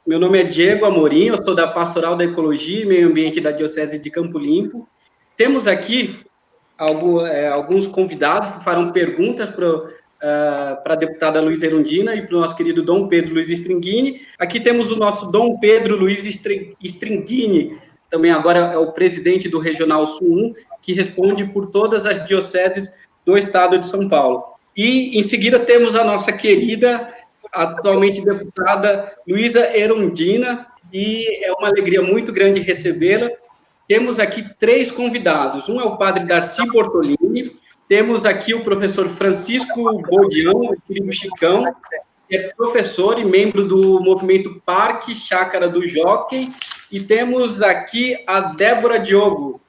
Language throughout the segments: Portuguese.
Meu nome é Diego Amorim, eu sou da Pastoral da Ecologia e Meio Ambiente da Diocese de Campo Limpo. Temos aqui alguns convidados que farão perguntas para a deputada Luísa Erundina e para o nosso querido Dom Pedro Luiz Stringini. Aqui temos o nosso Dom Pedro Luiz Stringini, também agora é o presidente do Regional Sul 1, que responde por todas as dioceses do estado de São Paulo. E, em seguida, temos a nossa querida, atualmente deputada Luísa Erundina, e é uma alegria muito grande recebê-la. Temos aqui 3 convidados. Um é o padre Darcy Bortolini, temos aqui o professor Francisco Boldião, o querido Chicão, que é professor e membro do movimento Parque Chácara do Jockey, e temos aqui a Débora Diogo,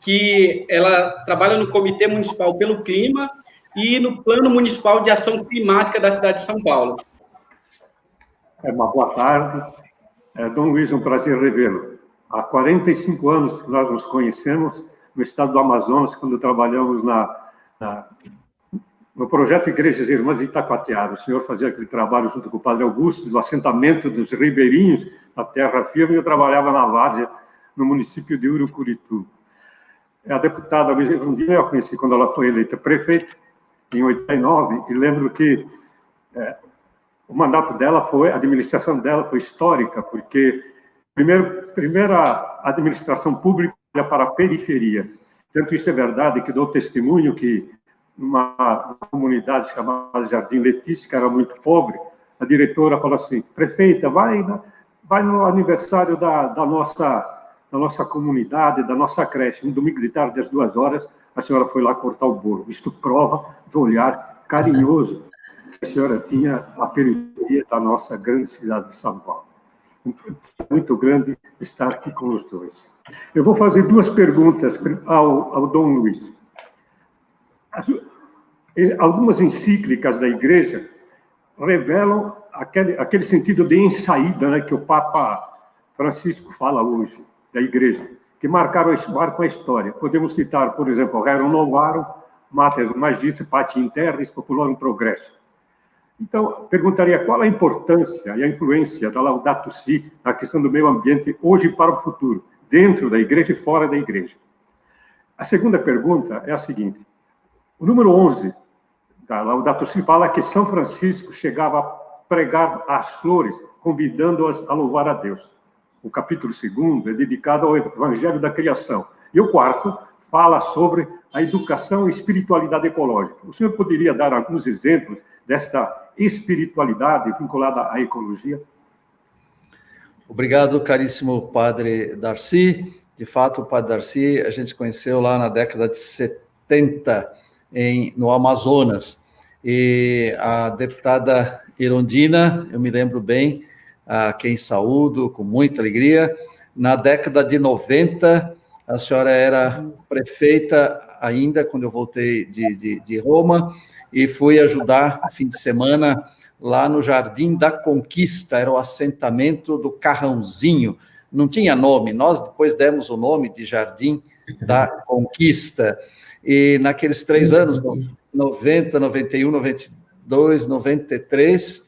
que ela trabalha no Comitê Municipal pelo Clima e no Plano Municipal de Ação Climática da cidade de São Paulo. Uma boa tarde. Dom Luiz, um prazer revê-lo. Há 45 anos que nós nos conhecemos no estado do Amazonas, quando trabalhamos no projeto Igrejas Irmãs de Itacoatiara. O senhor fazia aquele trabalho junto com o padre Augusto, do assentamento dos ribeirinhos na terra firme, e eu trabalhava na várzea, no município de Urucuritu. A deputada Luísa Erundina eu conheci quando ela foi eleita prefeita, em 89, e lembro que o mandato dela a administração dela foi histórica, porque primeira administração pública para a periferia. Tanto isso é verdade que dou testemunho que numa comunidade chamada Jardim Letícia, que era muito pobre, a diretora falou assim: prefeita, vai no aniversário da nossa comunidade, da nossa creche, no domingo de tarde, às 2h, a senhora foi lá cortar o bolo. Isto prova do olhar carinhoso que a senhora tinha à periferia da nossa grande cidade de São Paulo. Muito grande estar aqui com os dois. Eu vou fazer 2 perguntas ao Dom Luiz. Algumas encíclicas da Igreja revelam aquele sentido de ensaída, né, que o Papa Francisco fala hoje, da Igreja, que marcam a história. Podemos citar, por exemplo, Rerum Novarum, Mater Magistri Pati Interris Populorum Progresso. Então, perguntaria qual a importância e a influência da Laudato Si na questão do meio ambiente hoje para o futuro, dentro da Igreja e fora da Igreja. A segunda pergunta é a seguinte: o número 11 da Laudato Si fala que São Francisco chegava a pregar as flores, convidando-as a louvar a Deus. O capítulo 2 é dedicado ao Evangelho da Criação. E o 4 fala sobre a educação e espiritualidade ecológica. O senhor poderia dar alguns exemplos desta espiritualidade vinculada à ecologia? Obrigado, caríssimo padre Darcy. De fato, o padre Darcy a gente conheceu lá na década de 70, no Amazonas. E a deputada Erundina, eu me lembro bem, a quem saúdo com muita alegria. Na década de 90, a senhora era prefeita ainda, quando eu voltei de Roma, e fui ajudar no fim de semana lá no Jardim da Conquista, era o assentamento do Carrãozinho, não tinha nome, nós depois demos o nome de Jardim da Conquista, e naqueles 3 anos, 90, 91, 92, 93,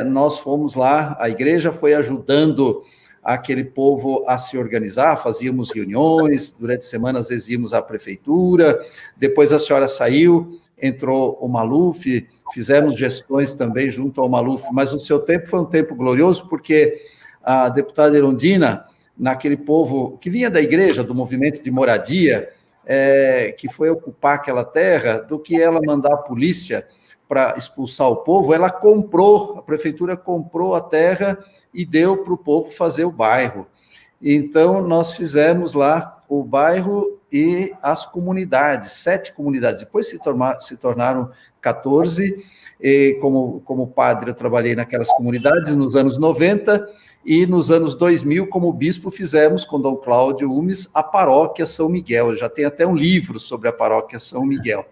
nós fomos lá, a igreja foi ajudando aquele povo a se organizar, fazíamos reuniões, durante semanas às vezes íamos à prefeitura, depois a senhora saiu, entrou o Maluf, fizemos gestões também junto ao Maluf, mas o seu tempo foi um tempo glorioso, porque a deputada Erundina, naquele povo que vinha da igreja, do movimento de moradia, que foi ocupar aquela terra, do que ela mandar a polícia para expulsar o povo, ela comprou, a prefeitura comprou a terra e deu para o povo fazer o bairro. Então, nós fizemos lá o bairro e as comunidades, 7 comunidades, depois se tornaram 14, e como padre eu trabalhei naquelas comunidades nos anos 90, e nos anos 2000, como bispo, fizemos com Dom Cláudio Umes a paróquia São Miguel, já tem até um livro sobre a paróquia São Miguel.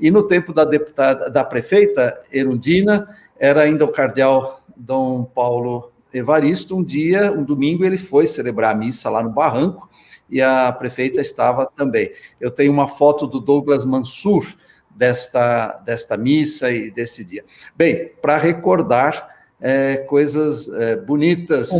E no tempo da prefeita Erundina, era ainda o cardeal Dom Paulo Evaristo, um domingo, ele foi celebrar a missa lá no Barranco, e a prefeita estava também. Eu tenho uma foto do Douglas Mansur desta missa e desse dia. Bem, para recordar, coisas bonitas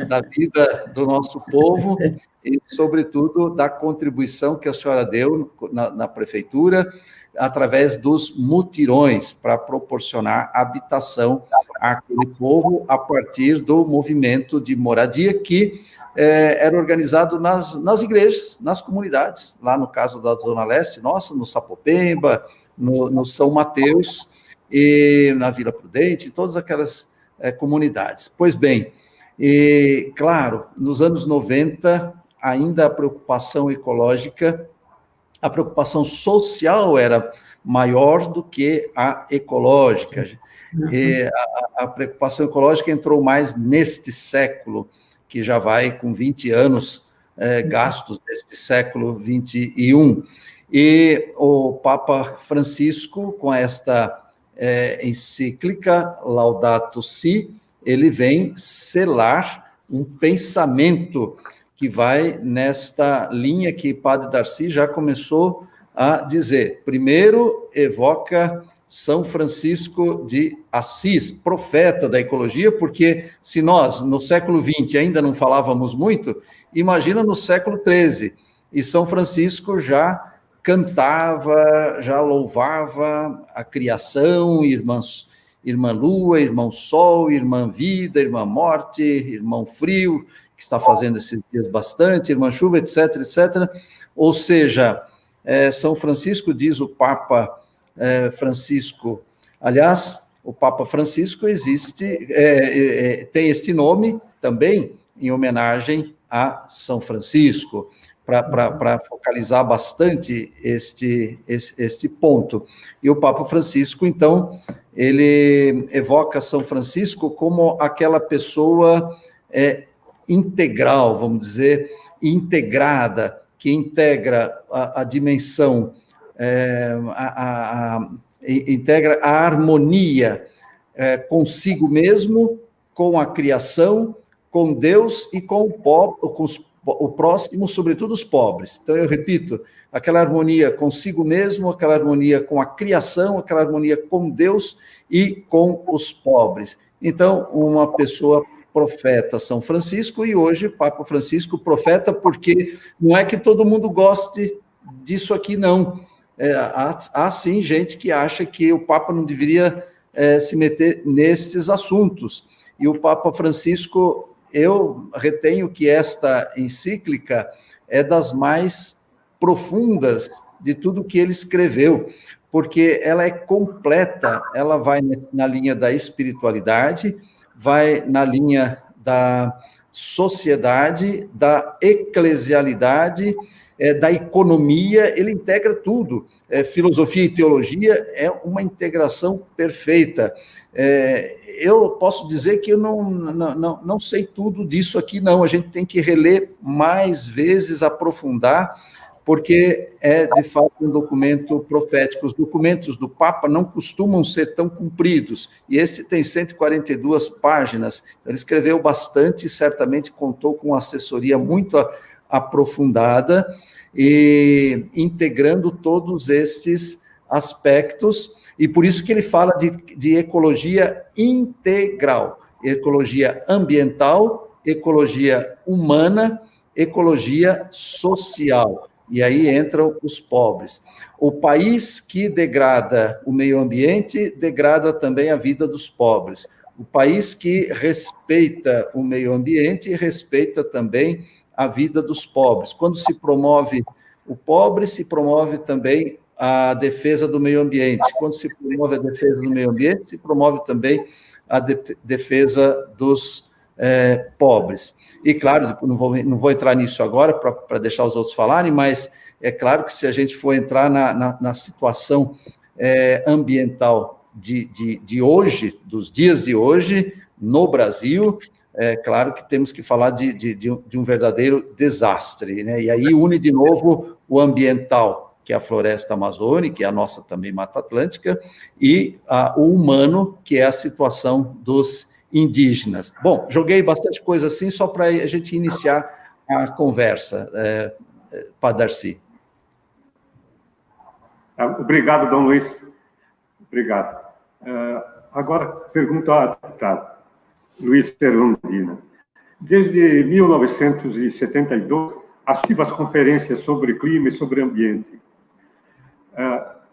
da vida do nosso povo e, sobretudo, da contribuição que a senhora deu na prefeitura, através dos mutirões, para proporcionar habitação àquele povo a partir do movimento de moradia que era organizado nas igrejas, nas comunidades, lá no caso da Zona Leste, nossa, no Sapopemba, no São Mateus, e na Vila Prudente, todas aquelas comunidades. Pois bem, e, claro, nos anos 90, ainda a preocupação ecológica, a preocupação social era maior do que a ecológica. E a preocupação ecológica entrou mais neste século, que já vai com 20 anos gastos deste século 21. E o Papa Francisco, com esta encíclica Laudato Si, ele vem selar um pensamento que vai nesta linha que Padre Darcy já começou a dizer. Primeiro, evoca São Francisco de Assis, profeta da ecologia, porque se nós, no século XX, ainda não falávamos muito, imagina no século XIII, e São Francisco já cantava, já louvava a criação, irmã Lua, irmão Sol, irmã Vida, irmã Morte, irmão Frio, que está fazendo esses dias bastante, irmã Chuva, etc., etc. Ou seja, São Francisco, diz o Papa Francisco, aliás, o Papa Francisco tem este nome também em homenagem a São Francisco, para focalizar bastante este ponto. E o Papa Francisco, então, ele evoca São Francisco como aquela pessoa integral, vamos dizer, integrada, que integra a dimensão, integra a harmonia consigo mesmo, com a criação, com Deus e com o próximo, sobretudo os pobres. Então, eu repito, aquela harmonia consigo mesmo, aquela harmonia com a criação, aquela harmonia com Deus e com os pobres. Então, uma pessoa profeta, São Francisco, e hoje Papa Francisco profeta, porque não é que todo mundo goste disso aqui, não. Há sim gente que acha que o Papa não deveria se meter nestes assuntos. E o Papa Francisco, eu retenho que esta encíclica é das mais profundas de tudo que ele escreveu, porque ela é completa, ela vai na linha da espiritualidade, vai na linha da sociedade, da eclesialidade, da economia, ele integra tudo. Filosofia e teologia é uma integração perfeita. Eu posso dizer que eu não sei tudo disso aqui, não. A gente tem que reler mais vezes, aprofundar, porque é, de fato, um documento profético. Os documentos do Papa não costumam ser tão compridos, e esse tem 142 páginas. Ele escreveu bastante, certamente contou com uma assessoria muito aprofundada, e integrando todos estes aspectos, e por isso que ele fala de ecologia integral, ecologia ambiental, ecologia humana, ecologia social. E aí entram os pobres. O país que degrada o meio ambiente, degrada também a vida dos pobres. O país que respeita o meio ambiente, respeita também a vida dos pobres. Quando se promove o pobre, se promove também a defesa do meio ambiente. Quando se promove a defesa do meio ambiente, se promove também a defesa dos pobres. E, claro, não vou entrar nisso agora para deixar os outros falarem, mas é claro que se a gente for entrar na situação ambiental de hoje, dos dias de hoje, no Brasil, é claro que temos que falar de um verdadeiro desastre, né? E aí une de novo o ambiental, que é a floresta amazônica, que é a nossa também Mata Atlântica, e o humano, que é a situação dos indígenas. Bom, joguei bastante coisa assim, só para a gente iniciar a conversa, Padre Darcy. Obrigado, Dom Luiz. Obrigado. Agora, pergunto ao deputado Luiz Fernandina. Desde 1972, as conferências sobre clima e sobre ambiente.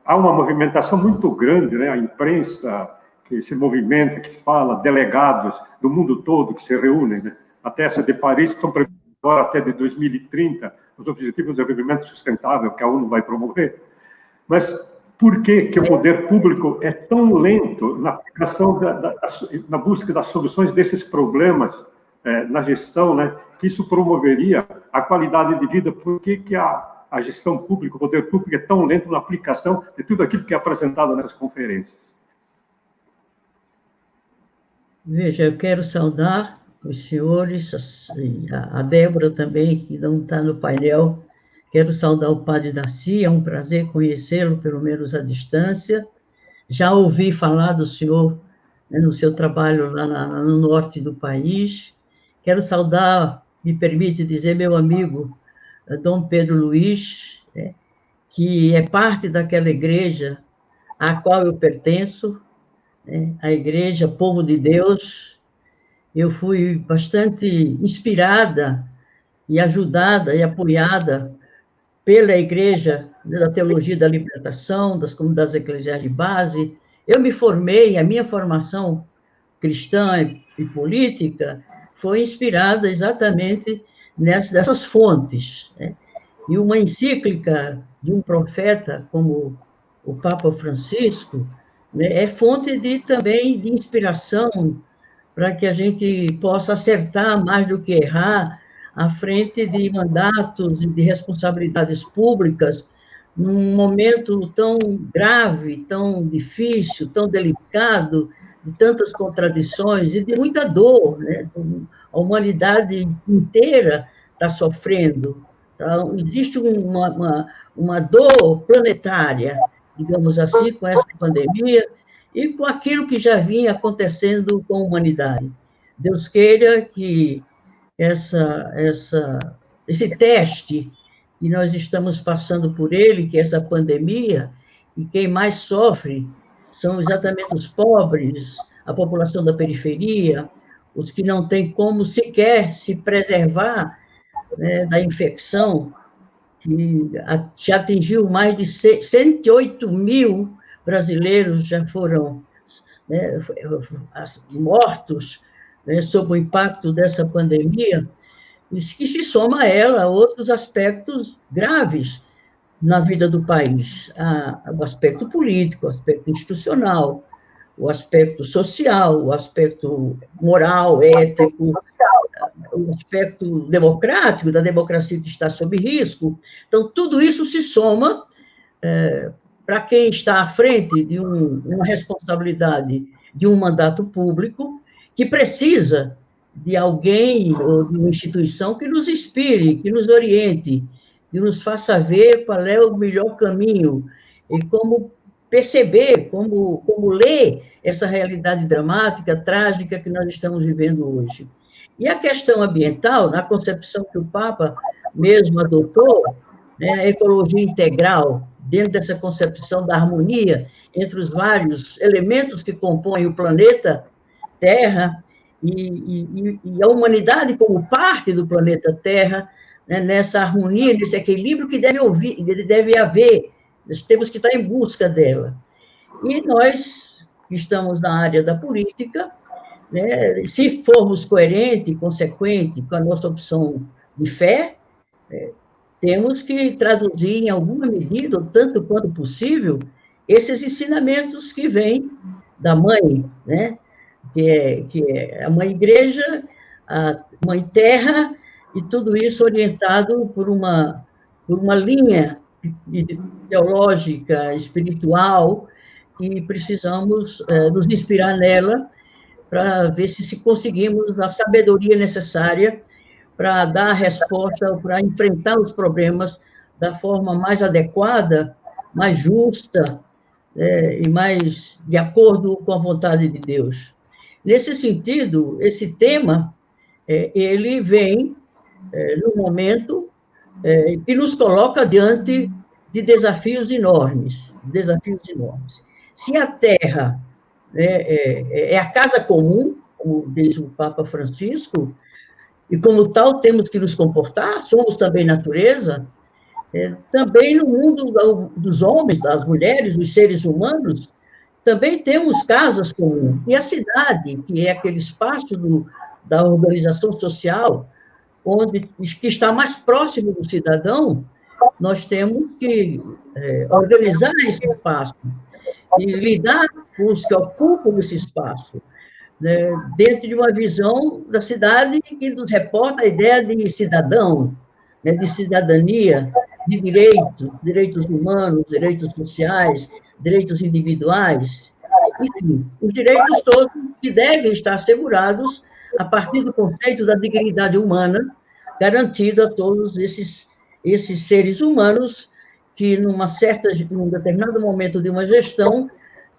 Há uma movimentação muito grande, né? A imprensa que se movimenta, que fala, delegados do mundo todo que se reúnem, né? Até essa de Paris, que estão previstos agora até de 2030, os Objetivos de Desenvolvimento Sustentável, que a ONU vai promover. Mas por que o poder público é tão lento na aplicação, na busca das soluções desses problemas, na gestão, né? Que isso promoveria a qualidade de vida? Por que a gestão pública, o poder público é tão lento na aplicação de tudo aquilo que é apresentado nessas conferências? Veja, eu quero saudar os senhores, a Débora também, que não está no painel. Quero saudar o padre Darcy, é um prazer conhecê-lo, pelo menos à distância. Já ouvi falar do senhor, né, no seu trabalho lá no norte do país. Quero saudar, me permite dizer, meu amigo, Dom Pedro Luiz, né, que é parte daquela igreja à qual eu pertenço, né, a Igreja Povo de Deus. Eu fui bastante inspirada e ajudada e apoiada pela Igreja da Teologia da Libertação, das comunidades eclesiais de base. Eu me formei, a minha formação cristã e política foi inspirada exatamente nessas fontes, né? E uma encíclica de um profeta como o Papa Francisco, né, é fonte também de inspiração para que a gente possa acertar mais do que errar à frente de mandatos e de responsabilidades públicas num momento tão grave, tão difícil, tão delicado, de tantas contradições e de muita dor, né? A humanidade inteira está sofrendo. Então, existe uma dor planetária, digamos assim, com essa pandemia e com aquilo que já vinha acontecendo com a humanidade. Deus queira que esse teste que nós estamos passando por ele, que é essa pandemia, e quem mais sofre são exatamente os pobres, a população da periferia, os que não têm como sequer se preservar, né, da infecção, que já atingiu mais de 108 mil brasileiros, já foram, né, mortos, né, sob o impacto dessa pandemia, que se soma a ela outros aspectos graves na vida do país, o aspecto político, o aspecto institucional, o aspecto social, o aspecto moral, ético, o aspecto democrático, da democracia que está sob risco. Então, tudo isso se soma para quem está à frente de uma responsabilidade de um mandato público, que precisa de alguém ou de uma instituição que nos inspire, que nos oriente, que nos faça ver qual é o melhor caminho e como perceber, como ler essa realidade dramática, trágica que nós estamos vivendo hoje. E a questão ambiental, na concepção que o Papa mesmo adotou, né, a ecologia integral, dentro dessa concepção da harmonia entre os vários elementos que compõem o planeta Terra e a humanidade como parte do planeta Terra, né, nessa harmonia, nesse equilíbrio que deve haver, nós temos que estar em busca dela. E nós, que estamos na área da política, né, se formos coerentes, consequentes com a nossa opção de fé, temos que traduzir em alguma medida, ou tanto quanto possível, esses ensinamentos que vêm da mãe, né, que é a mãe igreja, a mãe terra, e tudo isso orientado por uma linha teológica, espiritual, e precisamos nos inspirar nela para ver se conseguimos a sabedoria necessária para dar a resposta, para enfrentar os problemas da forma mais adequada, mais justa, e mais de acordo com a vontade de Deus. Nesse sentido, esse tema, ele vem num momento que nos coloca diante de desafios enormes. Se a Terra, é a casa comum, como diz o Papa Francisco, e como tal temos que nos comportar, somos também natureza, também no mundo dos homens, das mulheres, dos seres humanos, também temos casas comuns. E a cidade, que é aquele espaço da organização social, que está mais próximo do cidadão, nós temos que organizar esse espaço e lidar com os que ocupam esse espaço, né, dentro de uma visão da cidade que nos reporta a ideia de cidadão, né, de cidadania, de direitos humanos, direitos sociais, direitos individuais, enfim, os direitos todos que devem estar assegurados a partir do conceito da dignidade humana, garantida a todos esses seres humanos que, num determinado momento de uma gestão,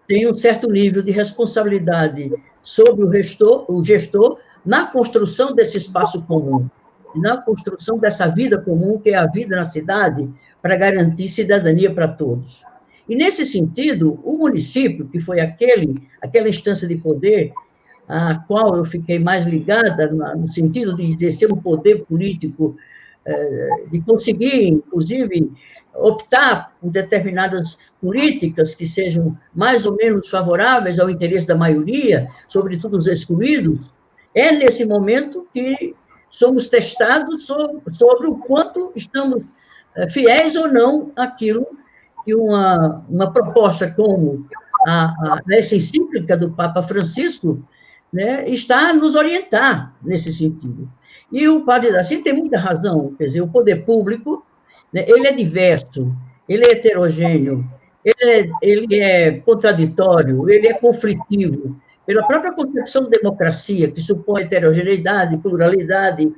tem um certo nível de responsabilidade sobre o gestor na construção desse espaço comum, na construção dessa vida comum, que é a vida na cidade, para garantir cidadania para todos. E, nesse sentido, o município, que foi aquela instância de poder a qual eu fiquei mais ligada, no sentido de exercer um poder político, de conseguir, inclusive, optar por determinadas políticas que sejam mais ou menos favoráveis ao interesse da maioria, sobretudo os excluídos, é nesse momento que somos testados sobre o quanto estamos fiéis ou não àquilo que uma proposta como essa encíclica do Papa Francisco, né, está a nos orientar nesse sentido. E o padre Darcy tem muita razão, quer dizer, o poder público, né, ele é diverso, ele é heterogêneo, ele é contraditório, ele é conflitivo, pela própria concepção de democracia, que supõe heterogeneidade, pluralidade,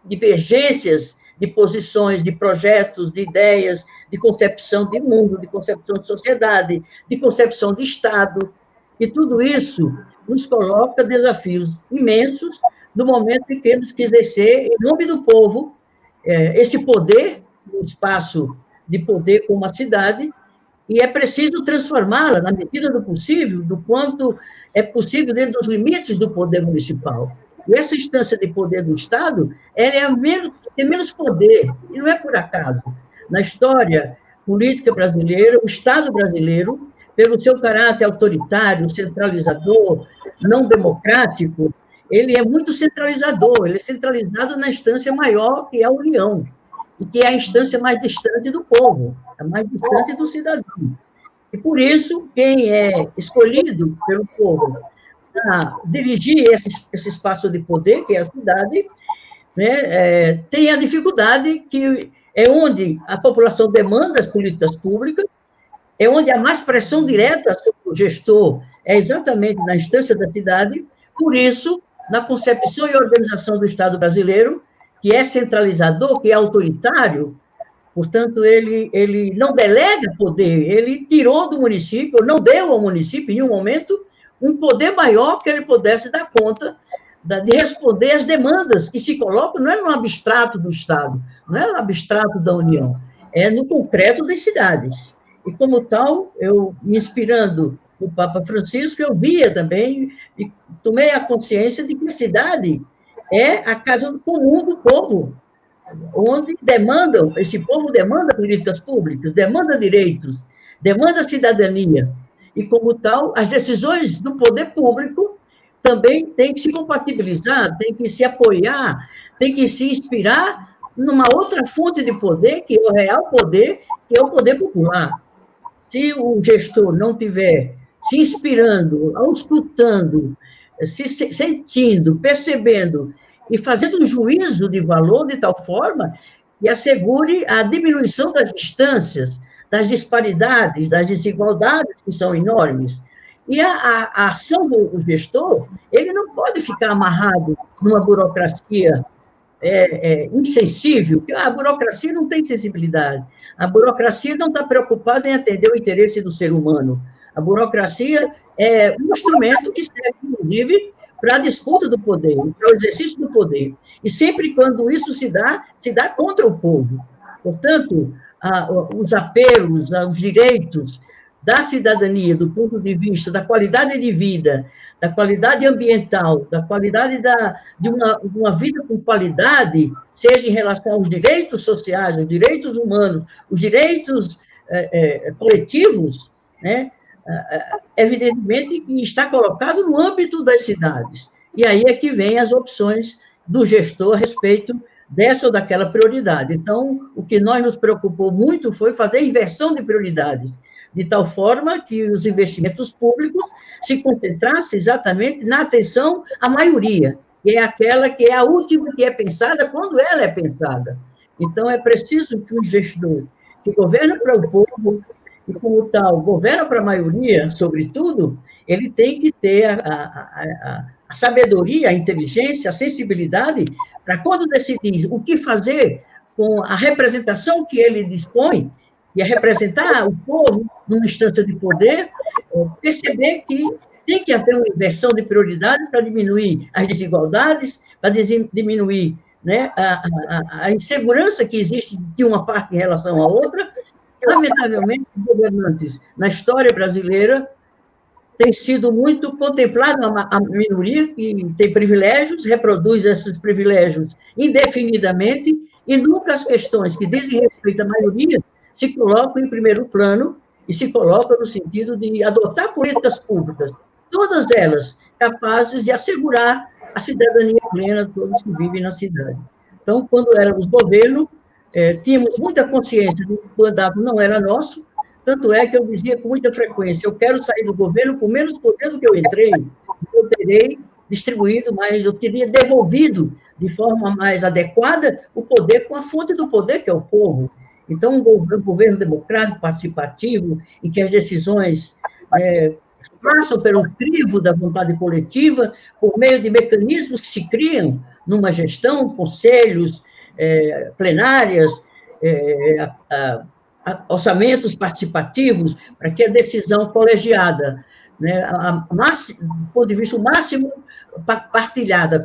divergências de posições, de projetos, de ideias, de concepção de mundo, de concepção de sociedade, de concepção de Estado, e tudo isso nos coloca desafios imensos no momento em que temos que exercer, em nome do povo, esse poder, um espaço de poder como a cidade, e é preciso transformá-la, na medida do possível, do quanto é possível dentro dos limites do poder municipal. E essa instância de poder do Estado, ela tem menos poder, e não é por acaso. Na história política brasileira, o Estado brasileiro, pelo seu caráter autoritário, centralizador, não democrático, ele é muito centralizador, ele é centralizado na instância maior, que é a União, e que é a instância mais distante do povo, a mais distante do cidadão. E, por isso, quem é escolhido pelo povo para dirigir esse espaço de poder, que é a cidade, né, tem a dificuldade que é onde a população demanda as políticas públicas, é onde há mais pressão direta sobre o gestor, é exatamente na instância da cidade. Por isso, na concepção e organização do Estado brasileiro, que é centralizador, que é autoritário, portanto, ele não delega poder, ele tirou do município, não deu ao município, em nenhum momento, um poder maior que ele pudesse dar conta de responder às demandas que se colocam, não é no abstrato do Estado, não é no abstrato da União, é no concreto das cidades. E, como tal, eu, me inspirando no Papa Francisco, eu via também, e tomei a consciência de que a cidade é a casa comum do povo, onde esse povo demanda políticas públicas, demanda direitos, demanda cidadania, e, como tal, as decisões do poder público também têm que se compatibilizar, têm que se apoiar, têm que se inspirar numa outra fonte de poder, que é o real poder, que é o poder popular. Se o gestor não tiver se inspirando, auscultando, se sentindo, percebendo e fazendo um juízo de valor de tal forma que assegure a diminuição das distâncias, das disparidades, das desigualdades que são enormes. E a ação do gestor, ele não pode ficar amarrado numa burocracia insensível, porque a burocracia não tem sensibilidade, a burocracia não está preocupada em atender o interesse do ser humano, a burocracia é um instrumento que serve, inclusive, para a disputa do poder, para o exercício do poder, e sempre quando isso se dá contra o povo. Portanto, os apelos aos direitos da cidadania, do ponto de vista da qualidade de vida, da qualidade ambiental, da qualidade de uma vida com qualidade, seja em relação aos direitos sociais, aos direitos humanos, os direitos coletivos, né? Evidentemente que está colocado no âmbito das cidades. E aí é que vem as opções do gestor a respeito dessa ou daquela prioridade. Então, o que nos preocupou muito foi fazer inversão de prioridades, de tal forma que os investimentos públicos se concentrassem exatamente na atenção à maioria, que é aquela que é a última que é pensada quando ela é pensada. Então, é preciso que o gestor que governa para o povo, e como tal, governa para a maioria, sobretudo, ele tem que ter a sabedoria, a inteligência, a sensibilidade, para quando decidir o que fazer com a representação que ele dispõe, e a representar o povo numa instância de poder, perceber que tem que haver uma inversão de prioridades para diminuir as desigualdades, para diminuir, né, a insegurança que existe de uma parte em relação à outra. Lamentavelmente, os governantes, na história brasileira, têm sido muito contemplados a minoria que tem privilégios, reproduz esses privilégios indefinidamente, e nunca as questões que dizem respeito à maioria se colocam em primeiro plano e se colocam no sentido de adotar políticas públicas, todas elas capazes de assegurar a cidadania plena de todos que vivem na cidade. Então, quando éramos governo, tínhamos muita consciência de que o mandato não era nosso, tanto é que eu dizia com muita frequência, eu quero sair do governo com menos poder do que eu entrei, eu terei distribuído mais, eu teria devolvido de forma mais adequada o poder com a fonte do poder, que é o povo. Então, um governo democrático, participativo, em que as decisões passam pelo crivo da vontade coletiva, por meio de mecanismos que se criam numa gestão, conselhos, plenárias, orçamentos participativos, para que a decisão colegiada, né, do ponto de vista máximo, compartilhada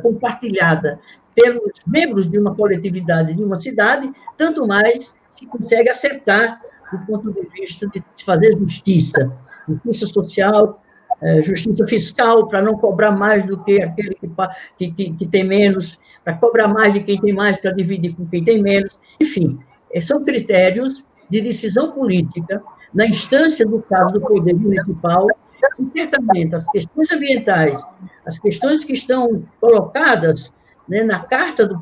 pelos membros de uma coletividade, de uma cidade, tanto mais se consegue acertar do ponto de vista de fazer justiça social, justiça fiscal, para não cobrar mais do que aquele que tem menos, para cobrar mais de quem tem mais, para dividir com quem tem menos. Enfim, são critérios de decisão política na instância do caso do poder municipal, e certamente as questões ambientais, as questões que estão colocadas, né, na carta do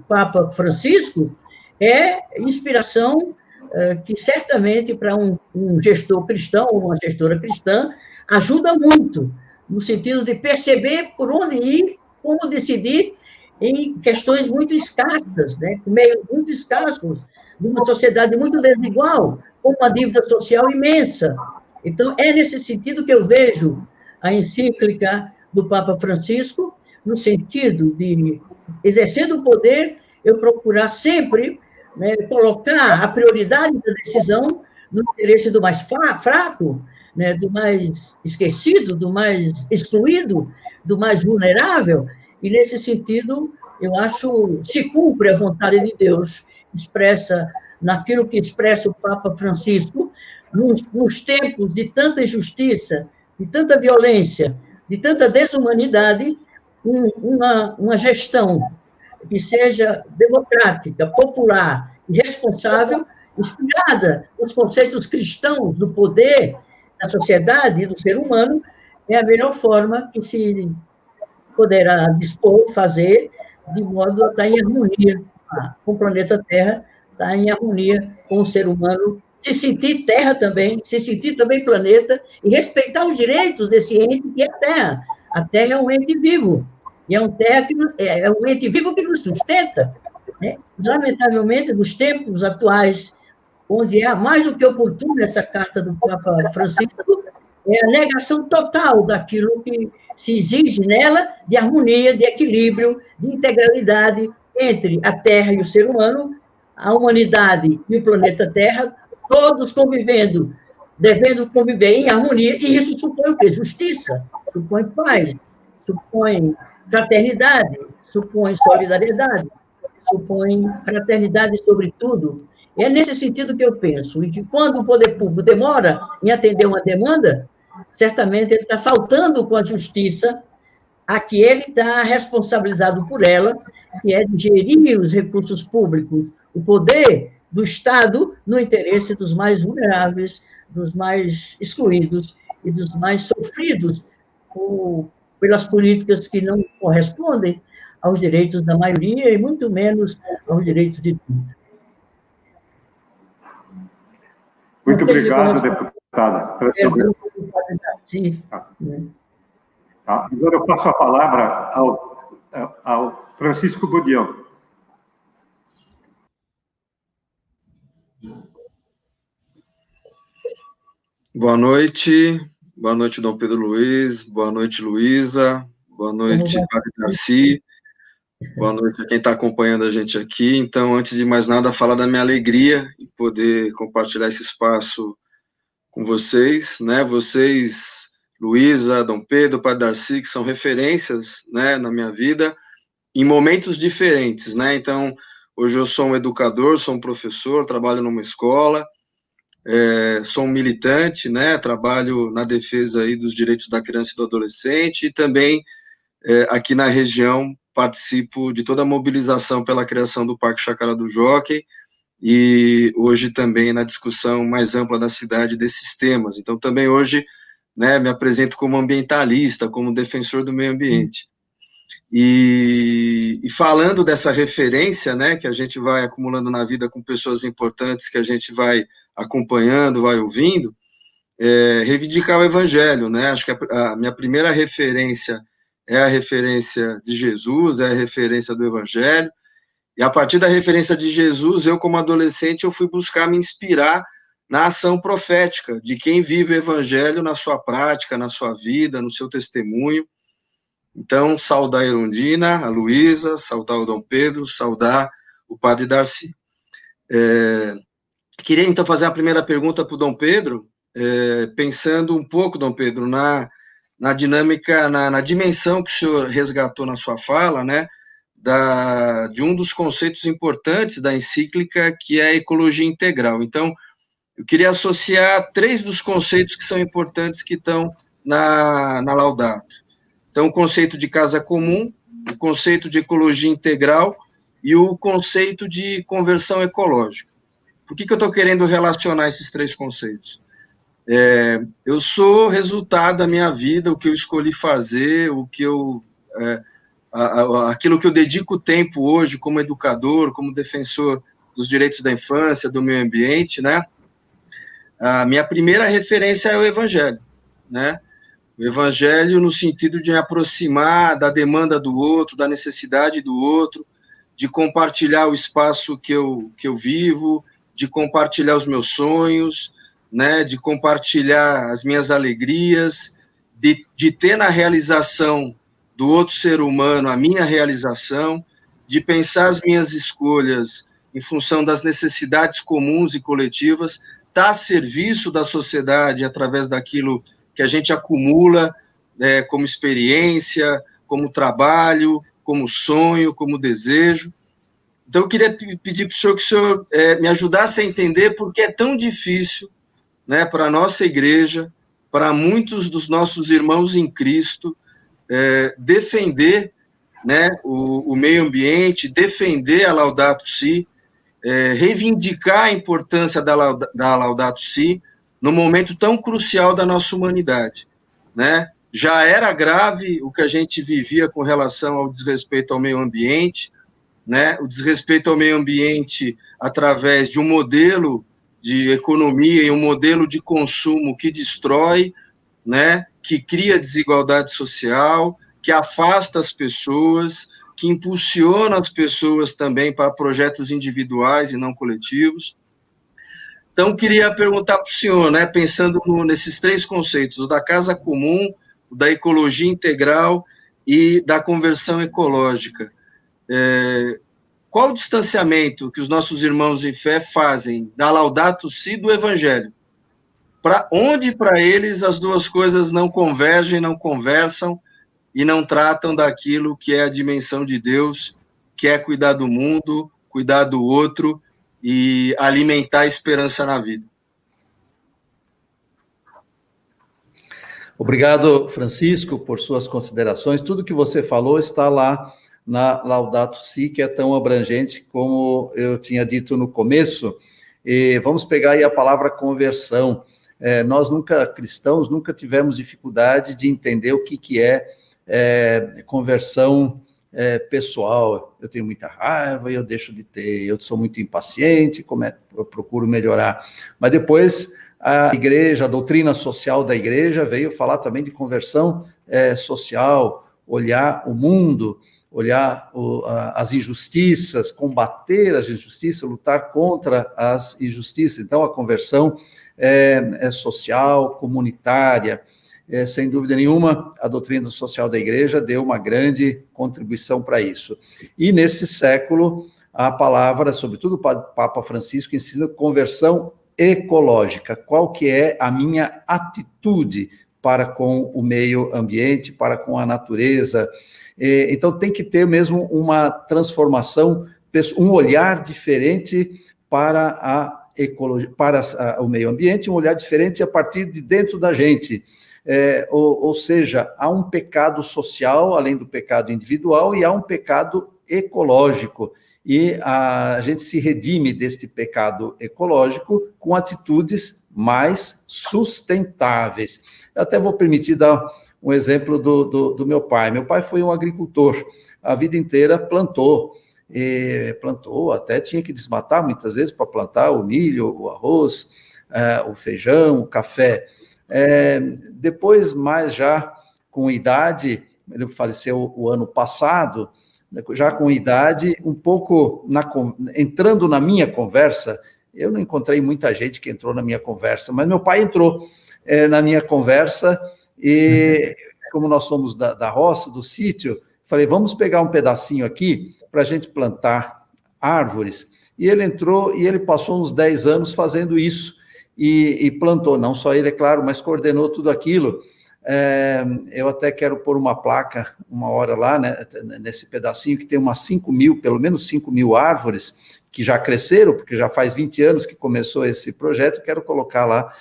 Papa Francisco, inspiração que certamente para um gestor cristão ou uma gestora cristã ajuda muito, no sentido de perceber por onde ir, como decidir em questões muito escassas, né, meios muito escassos, de uma sociedade muito desigual, com uma dívida social imensa. Então, é nesse sentido que eu vejo a encíclica do Papa Francisco, no sentido de, exercendo o poder, eu procurar sempre, né, colocar a prioridade da decisão no interesse do mais fraco, né, do mais esquecido, do mais excluído, do mais vulnerável, e, nesse sentido, eu acho, se cumpre a vontade de Deus, expressa naquilo que expressa o Papa Francisco, nos tempos de tanta injustiça, de tanta violência, de tanta desumanidade, uma gestão que seja democrática, popular e responsável, inspirada nos conceitos cristãos do poder, da sociedade e do ser humano, é a melhor forma que se poderá dispor, fazer, de modo a estar em harmonia com o planeta Terra, estar em harmonia com o ser humano, se sentir terra também, se sentir também planeta, e respeitar os direitos desse ente que é a Terra. A Terra é um ente vivo, e é um ente vivo que nos sustenta. Né? Lamentavelmente, nos tempos atuais, onde é mais do que oportuna essa carta do Papa Francisco, é a negação total daquilo que se exige nela de harmonia, de equilíbrio, de integralidade entre a Terra e o ser humano, a humanidade e o planeta Terra, todos convivendo, devendo conviver em harmonia, e isso supõe o quê? Justiça, supõe paz, supõe fraternidade, supõe solidariedade, supõe fraternidade sobretudo, É nesse sentido que eu penso, e que quando o poder público demora em atender uma demanda, certamente ele está faltando com a justiça a que ele está responsabilizado por ela, que é de gerir os recursos públicos, o poder do Estado no interesse dos mais vulneráveis, dos mais excluídos e dos mais sofridos pelas políticas que não correspondem aos direitos da maioria e muito menos aos direitos de todos. Muito obrigado, deputada. Tá. Agora eu passo a palavra ao Francisco Budião. Boa noite, Dom Pedro Luiz, boa noite, Luísa, boa noite, Padre Darcy, boa noite a quem está acompanhando a gente aqui. Então, antes de mais nada, falar da minha alegria em poder compartilhar esse espaço com vocês, né? Vocês, Luísa, Dom Pedro, Padre Darcy, que são referências, né, na minha vida, em momentos diferentes, né? Então, hoje eu sou um educador, sou um professor, trabalho numa escola, sou um militante, né? Trabalho na defesa aí dos direitos da criança e do adolescente e também aqui na região participo de toda a mobilização pela criação do Parque Chácara do Jockey e hoje também na discussão mais ampla da cidade desses temas. Então também hoje, né, me apresento como ambientalista, como defensor do meio ambiente. E falando dessa referência, né, que a gente vai acumulando na vida com pessoas importantes que a gente vai acompanhando, vai ouvindo, reivindicar o Evangelho, né? Acho que a minha primeira referência é a referência de Jesus, é a referência do Evangelho, e a partir da referência de Jesus, eu como adolescente, eu fui buscar me inspirar na ação profética de quem vive o Evangelho na sua prática, na sua vida, no seu testemunho. Então, saudar a Erundina, a Luísa, saudar o Dom Pedro, saudar o Padre Darcy. Queria, então, fazer a primeira pergunta para o Dom Pedro, pensando um pouco, Dom Pedro, na dinâmica, na dimensão que o senhor resgatou na sua fala, né, de um dos conceitos importantes da encíclica, que é a ecologia integral. Então, eu queria associar 3 dos conceitos que são importantes que estão na Laudato. Então, o conceito de casa comum, o conceito de ecologia integral e o conceito de conversão ecológica. Por que eu estou querendo relacionar esses 3 conceitos? Eu sou resultado da minha vida, o que eu escolhi fazer, aquilo que eu dedico tempo hoje como educador, como defensor dos direitos da infância, do meio ambiente, né? A minha primeira referência é o Evangelho, né? O Evangelho no sentido de me aproximar da demanda do outro, da necessidade do outro, de compartilhar o espaço que eu vivo, de compartilhar os meus sonhos, né, de compartilhar as minhas alegrias, de ter na realização do outro ser humano a minha realização, de pensar as minhas escolhas em função das necessidades comuns e coletivas, estar a serviço da sociedade através daquilo que a gente acumula, como experiência, como trabalho, como sonho, como desejo. Então, eu queria pedir para o senhor que o senhor me ajudasse a entender por que é tão difícil, né, para a nossa igreja, para muitos dos nossos irmãos em Cristo, defender, né, o meio ambiente, defender a Laudato Si, reivindicar a importância da Laudato Si num momento tão crucial da nossa humanidade, né? Já era grave o que a gente vivia com relação ao desrespeito ao meio ambiente, né? O desrespeito ao meio ambiente através de um modelo de economia e um modelo de consumo que destrói, né? Que cria desigualdade social, que afasta as pessoas, que impulsiona as pessoas também para projetos individuais e não coletivos. Então, queria perguntar para o senhor, né, pensando nesses 3 conceitos, o da casa comum, o da ecologia integral e da conversão ecológica. Qual o distanciamento que os nossos irmãos em fé fazem da Laudato Si do Evangelho? Onde, para eles, as duas coisas não convergem, não conversam e não tratam daquilo que é a dimensão de Deus, que é cuidar do mundo, cuidar do outro, e alimentar a esperança na vida. Obrigado, Francisco, por suas considerações. Tudo que você falou está lá na Laudato Si, que é tão abrangente como eu tinha dito no começo. E vamos pegar aí a palavra conversão. Nós cristãos, nunca tivemos dificuldade de entender o que é conversão pessoal. Eu tenho muita raiva e eu deixo de ter, eu sou muito impaciente, eu procuro melhorar. Mas depois a igreja, a doutrina social da igreja veio falar também de conversão social, olhar o mundo, olhar as injustiças, combater as injustiças, lutar contra as injustiças. Então, a conversão é social, comunitária. Sem dúvida nenhuma, a doutrina social da igreja deu uma grande contribuição para isso. E, nesse século, a palavra, sobretudo o Papa Francisco, ensina conversão ecológica. Qual que é a minha atitude para com o meio ambiente, para com a natureza? Então, tem que ter mesmo uma transformação, um olhar diferente para a ecologia, para o meio ambiente, um olhar diferente a partir de dentro da gente. Ou seja, há um pecado social, além do pecado individual, e há um pecado ecológico. E a gente se redime deste pecado ecológico com atitudes mais sustentáveis. Eu até vou permitir dar um exemplo do meu pai. Meu pai foi um agricultor, a vida inteira plantou, até tinha que desmatar muitas vezes para plantar o milho, o arroz, o feijão, o café. Depois, mais já com idade, ele faleceu o ano passado, já com idade, um pouco entrando na minha conversa. Eu não encontrei muita gente que entrou na minha conversa, mas meu pai entrou na minha conversa, e como nós somos da roça, do sítio, falei, vamos pegar um pedacinho aqui para a gente plantar árvores. E ele entrou e ele passou uns 10 anos fazendo isso, e plantou, não só ele, é claro, mas coordenou tudo aquilo. Eu até quero pôr uma placa, uma hora lá, né, nesse pedacinho, que tem pelo menos 5.000 árvores, que já cresceram, porque já faz 20 anos que começou esse projeto. Quero colocar lá,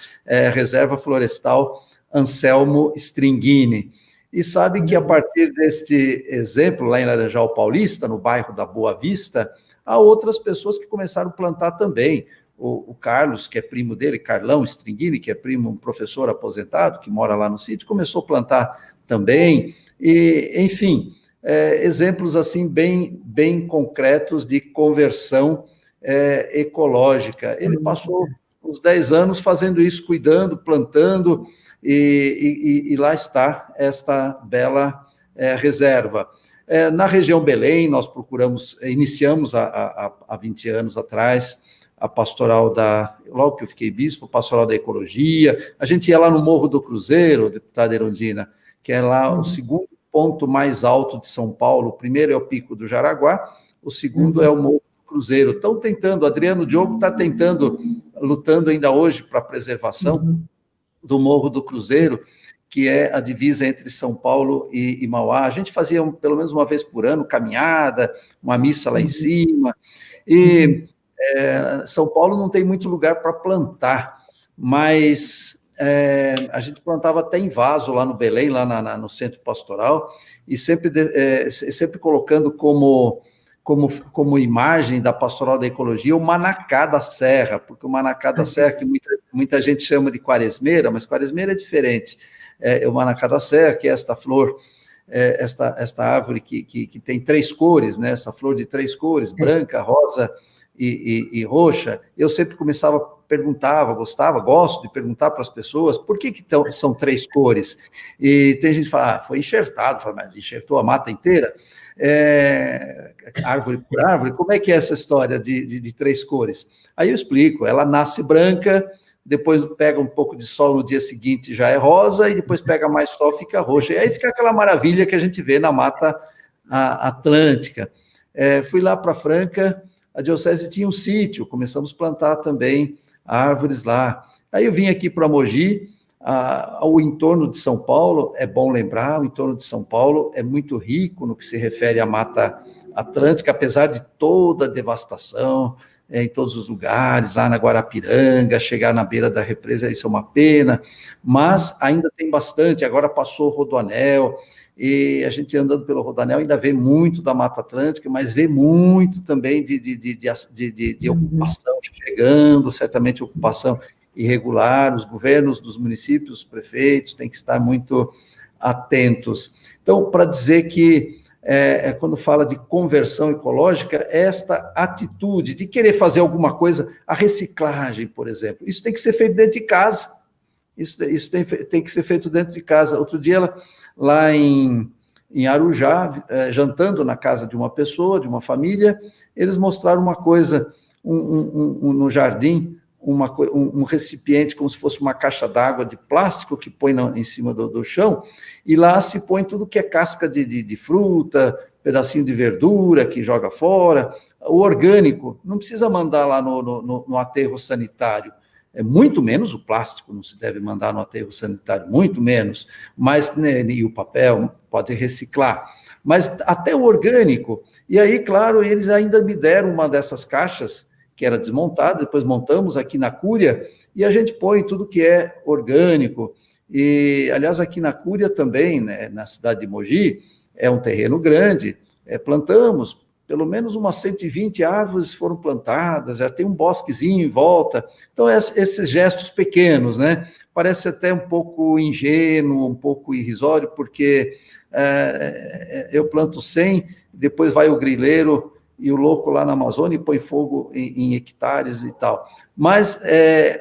Reserva Florestal Anselmo Stringini. E sabe que a partir deste exemplo, lá em Laranjal Paulista, no bairro da Boa Vista, há outras pessoas que começaram a plantar também. O Carlos, que é primo dele, Carlão Stringini, que é primo, um professor aposentado, que mora lá no sítio, começou a plantar também. E, enfim, exemplos assim bem concretos de conversão ecológica. Ele passou uns 10 anos fazendo isso, cuidando, plantando, e lá está esta bela reserva. Na região Belém, nós iniciamos há 20 anos atrás, a pastoral logo que eu fiquei bispo, pastoral da ecologia. A gente ia lá no Morro do Cruzeiro, deputada Erundina, que é lá o segundo ponto mais alto de São Paulo. O primeiro é o Pico do Jaraguá, o segundo é o Morro do Cruzeiro. Estão tentando, Adriano Diogo está lutando ainda hoje para a preservação do Morro do Cruzeiro, que é a divisa entre São Paulo e Mauá. A gente fazia pelo menos uma vez por ano, caminhada, uma missa lá em cima, e São Paulo não tem muito lugar para plantar, mas a gente plantava até em vaso lá no Belém, lá no centro pastoral, e sempre colocando como imagem da pastoral da ecologia o manacá da serra, porque o manacá da serra, que muita gente chama de quaresmeira, mas quaresmeira é diferente. O manacá da serra, que é esta flor, esta árvore que tem 3 cores, né? Essa flor de 3 cores, branca, rosa e roxa. Eu sempre gosto de perguntar para as pessoas por que são 3 cores. E tem gente que fala, foi enxertado, mas enxertou a mata inteira, árvore por árvore, como é que é essa história de 3 cores? Aí eu explico, ela nasce branca, depois pega um pouco de sol no dia seguinte, já é rosa, e depois pega mais sol, fica roxa. E aí fica aquela maravilha que a gente vê na Mata Atlântica. Fui lá para Franca, a diocese tinha um sítio, começamos a plantar também árvores lá. Aí eu vim aqui para Mogi, o entorno de São Paulo, é bom lembrar, o entorno de São Paulo é muito rico no que se refere à Mata Atlântica, apesar de toda a devastação, em todos os lugares, lá na Guarapiranga, chegar na beira da represa, isso é uma pena, mas ainda tem bastante, agora passou o Rodoanel, e a gente andando pelo Rodoanel ainda vê muito da Mata Atlântica, mas vê muito também de ocupação chegando, certamente ocupação irregular, os governos dos municípios, os prefeitos têm que estar muito atentos. Então, para dizer que, quando fala de conversão ecológica, esta atitude de querer fazer alguma coisa, a reciclagem, por exemplo, isso tem que ser feito dentro de casa, isso tem que ser feito dentro de casa. Outro dia, lá em Arujá, jantando na casa de uma pessoa, de uma família, eles mostraram uma coisa, no jardim, um recipiente como se fosse uma caixa d'água de plástico que põe em cima do chão, e lá se põe tudo que é casca de fruta, pedacinho de verdura que joga fora, o orgânico, não precisa mandar lá no aterro sanitário, muito menos o plástico, não se deve mandar no aterro sanitário, muito menos, mas, né, e o papel pode reciclar, mas até o orgânico, e aí, claro, eles ainda me deram uma dessas caixas, que era desmontada, depois montamos aqui na Cúria, e a gente põe tudo que é orgânico, e, aliás, aqui na Cúria também, né, na cidade de Mogi, é um terreno grande, plantamos, pelo menos umas 120 árvores foram plantadas, já tem um bosquezinho em volta, então esses gestos pequenos, né, parece até um pouco ingênuo, um pouco irrisório, porque eu planto 100, depois vai o grileiro e o louco lá na Amazônia e põe fogo em hectares e tal. Mas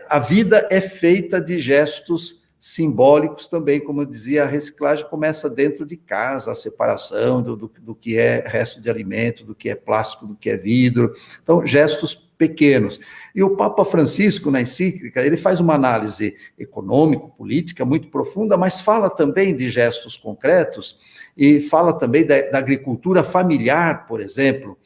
a vida é feita de gestos simbólicos também, como eu dizia, a reciclagem começa dentro de casa, a separação do que é resto de alimento, do que é plástico, do que é vidro, então gestos pequenos. E o Papa Francisco, na encíclica, ele faz uma análise econômico-política muito profunda, mas fala também de gestos concretos, e fala também da agricultura familiar, por exemplo.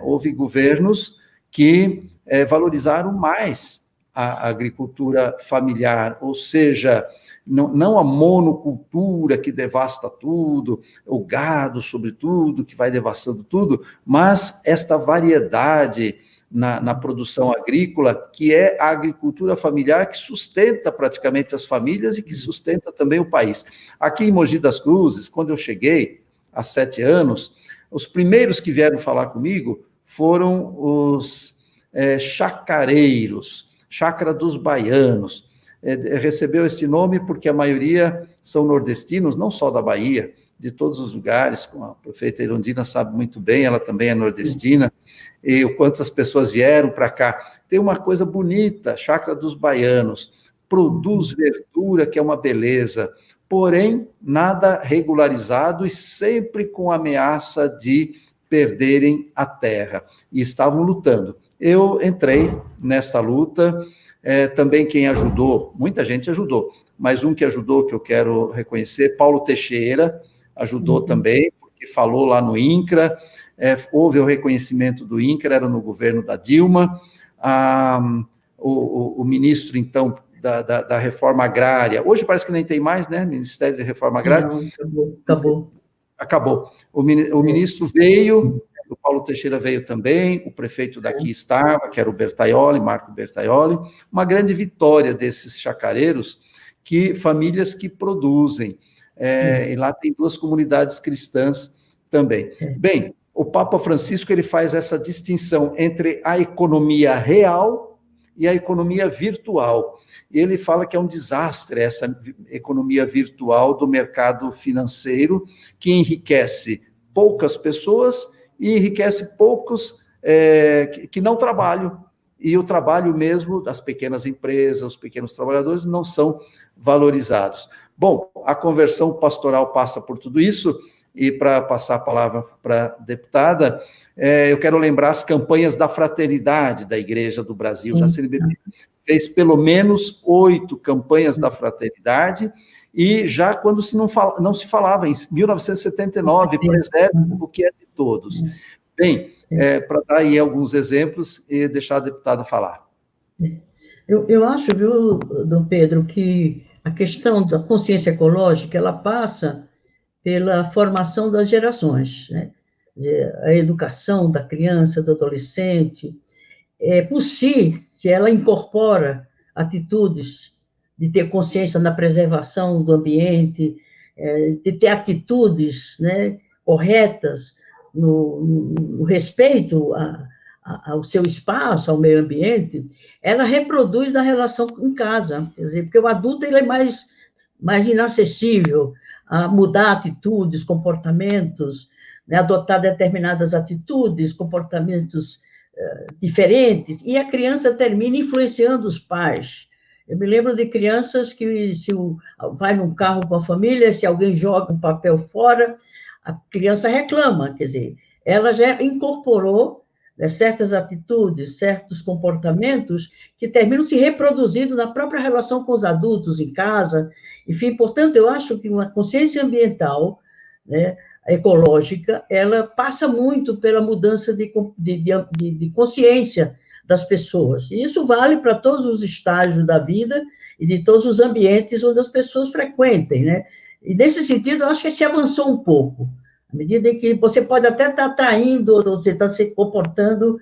Houve governos que valorizaram mais a agricultura familiar, ou seja, não a monocultura que devasta tudo, o gado, sobretudo, que vai devastando tudo, mas esta variedade na produção agrícola, que é a agricultura familiar que sustenta praticamente as famílias e que sustenta também o país. Aqui em Mogi das Cruzes, quando eu cheguei, há 7 anos, os primeiros que vieram falar comigo foram os chacareiros, Chácara dos Baianos. Recebeu esse nome porque a maioria são nordestinos, não só da Bahia, de todos os lugares, como a prefeita Irondina sabe muito bem, ela também é nordestina, e o quanto as pessoas vieram para cá. Tem uma coisa bonita, Chácara dos Baianos, produz verdura, que é uma beleza, porém, nada regularizado e sempre com ameaça de perderem a terra, e estavam lutando. Eu entrei nesta luta, também quem ajudou, muita gente ajudou, mas um que ajudou, que eu quero reconhecer, Paulo Teixeira, ajudou também, porque falou lá no INCRA, houve o reconhecimento do INCRA, era no governo da Dilma, o ministro, então, da reforma agrária, hoje parece que nem tem mais, né, Ministério da Reforma Agrária. Não, acabou. O ministro veio, o Paulo Teixeira veio também, o prefeito daqui estava, que era o Bertaioli, Marco Bertaioli, uma grande vitória desses chacareiros, famílias que produzem, e lá tem 2 comunidades cristãs também. Bem, o Papa Francisco, ele faz essa distinção entre a economia real e a economia virtual. E ele fala que é um desastre essa economia virtual do mercado financeiro, que enriquece poucas pessoas e enriquece poucos que não trabalham, e o trabalho mesmo das pequenas empresas, os pequenos trabalhadores, não são valorizados. Bom, a conversão pastoral passa por tudo isso, e para passar a palavra para a deputada, eu quero lembrar as campanhas da fraternidade da Igreja do Brasil, da CNBB. Fez pelo menos 8 campanhas da fraternidade, e já quando não se falava, em 1979, preserve o que é de todos. Bem, para dar aí alguns exemplos e deixar a deputada falar. Eu acho, viu, Dom Pedro, que a questão da consciência ecológica, ela passa pela formação das gerações, né? A educação da criança, do adolescente, por si, se ela incorpora atitudes de ter consciência na preservação do ambiente, de ter atitudes, né, corretas no respeito ao seu espaço, ao meio ambiente, ela reproduz na relação em casa, quer dizer, porque o adulto ele é mais inacessível a mudar atitudes, comportamentos, né, adotar determinadas atitudes, comportamentos diferentes, e a criança termina influenciando os pais. Eu me lembro de crianças que, se vai num carro com a família, se alguém joga um papel fora, a criança reclama, quer dizer, ela já incorporou, né, certas atitudes, certos comportamentos que terminam se reproduzindo na própria relação com os adultos, em casa, enfim, portanto, eu acho que uma consciência ambiental, né, ecológica, ela passa muito pela mudança de consciência das pessoas. E isso vale para todos os estágios da vida e de todos os ambientes onde as pessoas frequentem, né? E, nesse sentido, eu acho que se avançou um pouco. À medida em que você pode até estar traindo, ou você está se comportando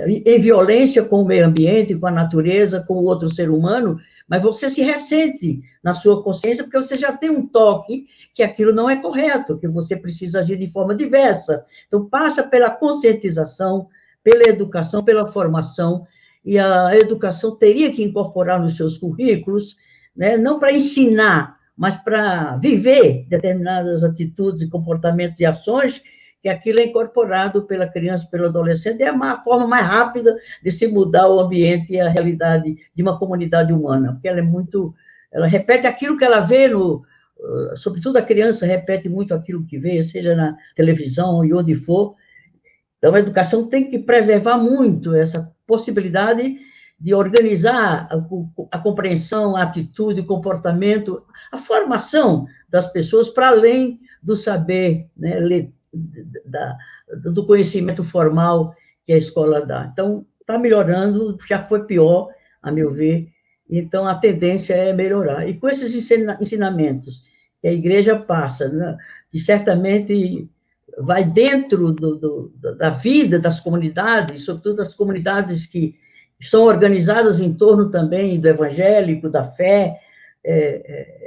em violência com o meio ambiente, com a natureza, com o outro ser humano, mas você se ressente na sua consciência, porque você já tem um toque que aquilo não é correto, que você precisa agir de forma diversa. Então, passa pela conscientização, pela educação, pela formação, e a educação teria que incorporar nos seus currículos, né, não para ensinar, mas para viver determinadas atitudes e comportamentos e ações, que aquilo é incorporado pela criança, pelo adolescente, é a forma mais rápida de se mudar o ambiente e a realidade de uma comunidade humana, porque ela repete aquilo que ela vê, sobretudo a criança repete muito aquilo que vê, seja na televisão e onde for. Então, a educação tem que preservar muito essa possibilidade de organizar a compreensão, a atitude, o comportamento, a formação das pessoas para além do saber, né, do conhecimento formal que a escola dá. Então, está melhorando, já foi pior, a meu ver, então a tendência é melhorar. E com esses ensinamentos que a igreja passa, né, que certamente vai dentro da vida das comunidades, sobretudo das comunidades que são organizadas em torno também do evangélico, da fé,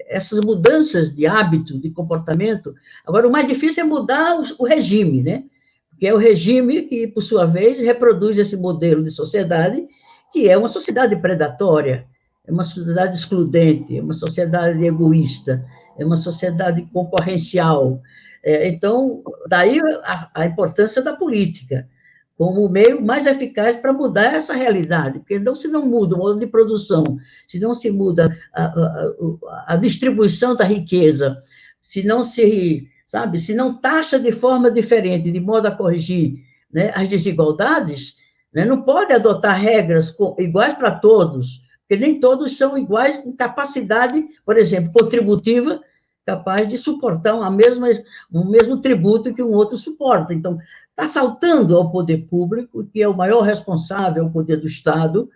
essas mudanças de hábito, de comportamento. Agora, o mais difícil é mudar o regime, né? Porque é o regime que, por sua vez, reproduz esse modelo de sociedade, que é uma sociedade predatória, é uma sociedade excludente, é uma sociedade egoísta, é uma sociedade concorrencial. Então, daí a importância da política, como o meio mais eficaz para mudar essa realidade, porque se não muda o modo de produção, se não se muda a distribuição da riqueza, se não taxa de forma diferente, de modo a corrigir, né, as desigualdades, né, não pode adotar regras iguais para todos, porque nem todos são iguais com capacidade, por exemplo, contributiva, capaz de suportar o mesmo tributo que um outro suporta. Então, está faltando ao poder público, que é o maior responsável, o poder do Estado,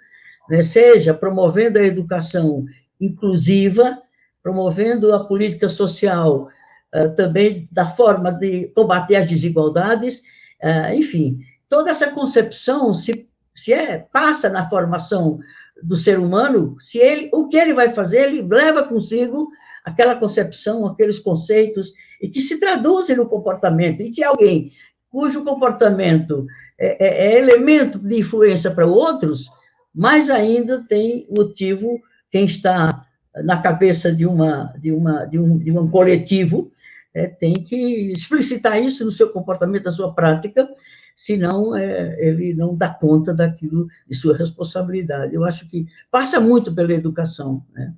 né, seja promovendo a educação inclusiva, promovendo a política social também da forma de combater as desigualdades, enfim, toda essa concepção passa na formação do ser humano, o que ele vai fazer, ele leva consigo aquela concepção, aqueles conceitos, e que se traduzem no comportamento. E se alguém cujo comportamento é elemento de influência para outros, mais ainda tem motivo quem está na cabeça de um coletivo, tem que explicitar isso no seu comportamento, na sua prática, senão ele não dá conta daquilo, de sua responsabilidade. Eu acho que passa muito pela educação, né?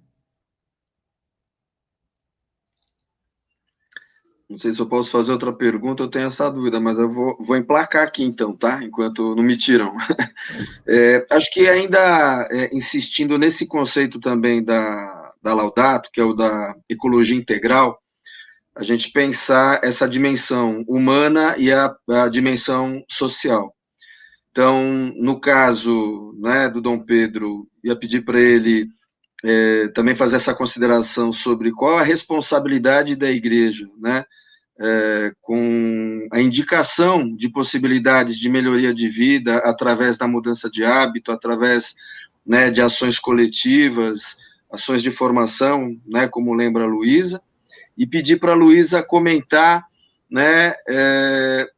Não sei se eu posso fazer outra pergunta, eu tenho essa dúvida, mas eu vou emplacar aqui então, tá? Enquanto não me tiram. Acho que ainda insistindo nesse conceito também da Laudato, que é o da ecologia integral, a gente pensar essa dimensão humana e a dimensão social. Então, no caso, né, do Dom Pedro, ia pedir para ele também fazer essa consideração sobre qual a responsabilidade da igreja, né, com a indicação de possibilidades de melhoria de vida através da mudança de hábito, através, né, de ações coletivas, ações de formação, né, como lembra a Luísa, e pedir para a Luísa comentar, né,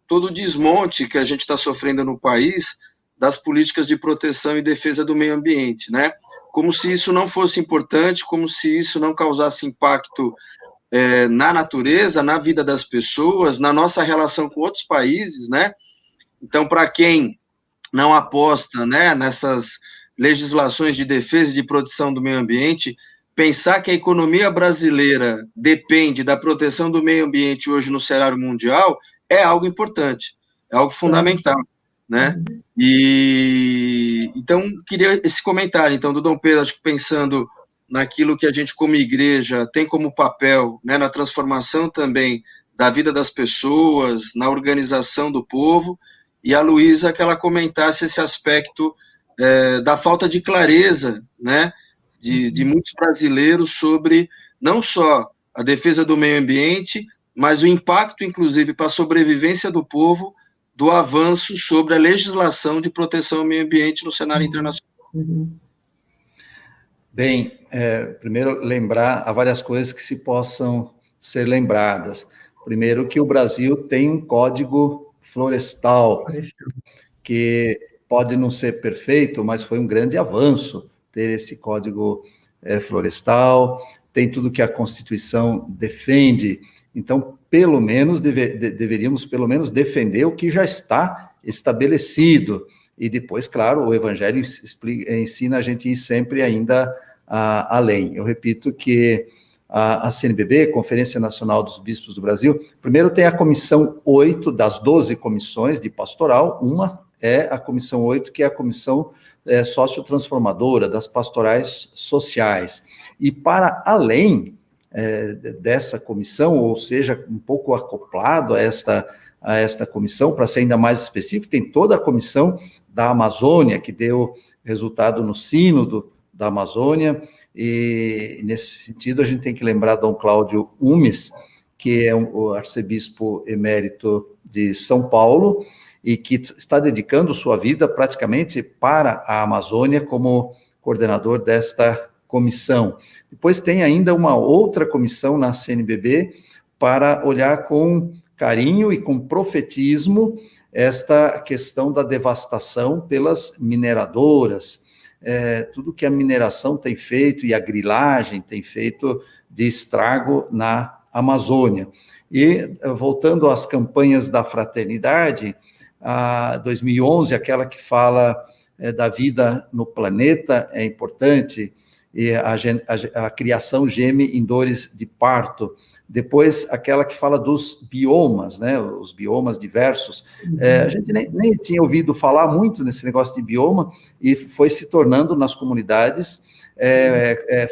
todo o desmonte que a gente está sofrendo no país das políticas de proteção e defesa do meio ambiente, né, como se isso não fosse importante, como se isso não causasse impacto na natureza, na vida das pessoas, na nossa relação com outros países, né? Então, para quem não aposta, né, nessas legislações de defesa e de proteção do meio ambiente, pensar que a economia brasileira depende da proteção do meio ambiente hoje no cenário mundial é algo importante, é algo fundamental, né? E então queria esse comentário, então, do Dom Pedro, acho que pensando naquilo que a gente, como igreja, tem como papel, né, na transformação também da vida das pessoas, na organização do povo, e a Luísa, que ela comentasse esse aspecto da falta de clareza, né, de muitos brasileiros sobre não só a defesa do meio ambiente, mas o impacto, inclusive, para a sobrevivência do povo, do avanço sobre a legislação de proteção ao meio ambiente no cenário internacional. Bem, primeiro lembrar há várias coisas que se possam ser lembradas. Primeiro que o Brasil tem um código florestal, que pode não ser perfeito, mas foi um grande avanço ter esse código florestal, tem tudo que a Constituição defende, então, pelo menos, deveríamos pelo menos defender o que já está estabelecido, e depois, claro, o Evangelho ensina a gente ir sempre ainda além. Eu repito que a CNBB, Conferência Nacional dos Bispos do Brasil, primeiro tem a Comissão 8 das 12 comissões de pastoral, uma é a Comissão 8, que é a Comissão Sociotransformadora das pastorais sociais, e para além dessa comissão, ou seja, um pouco acoplado a esta comissão, para ser ainda mais específico, tem toda a comissão da Amazônia, que deu resultado no Sínodo da Amazônia, e nesse sentido a gente tem que lembrar Dom Cláudio Umes, que é o arcebispo emérito de São Paulo, e que está dedicando sua vida praticamente para a Amazônia como coordenador desta comissão. Depois tem ainda uma outra comissão na CNBB para olhar com carinho e com profetismo esta questão da devastação pelas mineradoras, tudo que a mineração tem feito e a grilagem tem feito de estrago na Amazônia. E, voltando às campanhas da fraternidade, a 2011, aquela que fala da vida no planeta é importante, e a criação geme em dores de parto. Depois, aquela que fala dos biomas, né, os biomas diversos. A gente nem tinha ouvido falar muito nesse negócio de bioma, e foi se tornando nas comunidades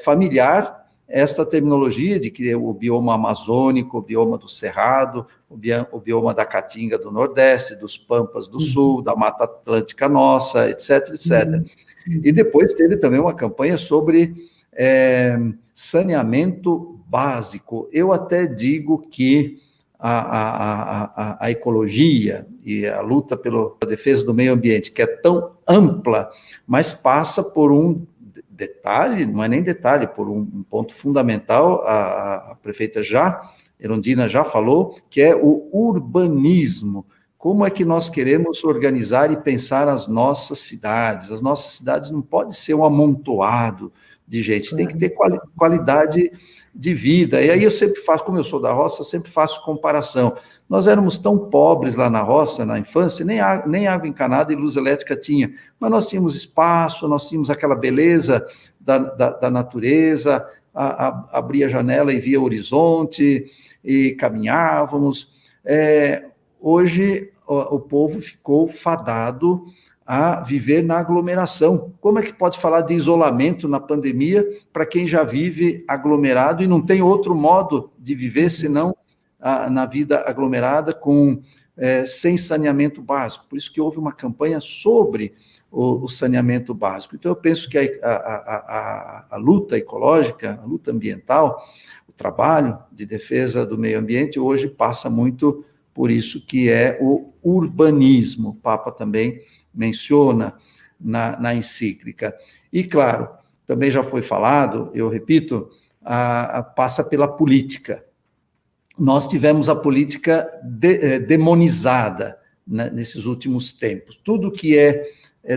familiar esta terminologia de que o bioma amazônico, o bioma do Cerrado, o bioma da Caatinga do Nordeste, dos Pampas do Sul, da Mata Atlântica Nossa, etc., etc. E depois teve também uma campanha sobre saneamento básico. Eu até digo que a ecologia e a luta pela defesa do meio ambiente, que é tão ampla, mas passa por um detalhe, não é nem detalhe, por um ponto fundamental, a prefeita Erundina já falou, que é o urbanismo. Como é que nós queremos organizar e pensar as nossas cidades? As nossas cidades não podem ser um amontoado de gente, tem que ter qualidade de vida. E aí eu sempre faço, como eu sou da roça, eu sempre faço comparação. Nós éramos tão pobres lá na roça, na infância, nem água encanada e luz elétrica tinha, mas nós tínhamos espaço, nós tínhamos aquela beleza da natureza, abria a janela e via o horizonte, e caminhávamos. Hoje, o povo ficou fadado a viver na aglomeração. Como é que pode falar de isolamento na pandemia para quem já vive aglomerado e não tem outro modo de viver senão na vida aglomerada, com sem saneamento básico. Por isso que houve uma campanha sobre o saneamento básico. Então, eu penso que a luta ecológica, a luta ambiental, o trabalho de defesa do meio ambiente, hoje passa muito por isso que é o urbanismo. O Papa também menciona na encíclica. E, claro, também já foi falado, eu repito, passa pela política. Nós tivemos a política demonizada, né, nesses últimos tempos. Tudo que é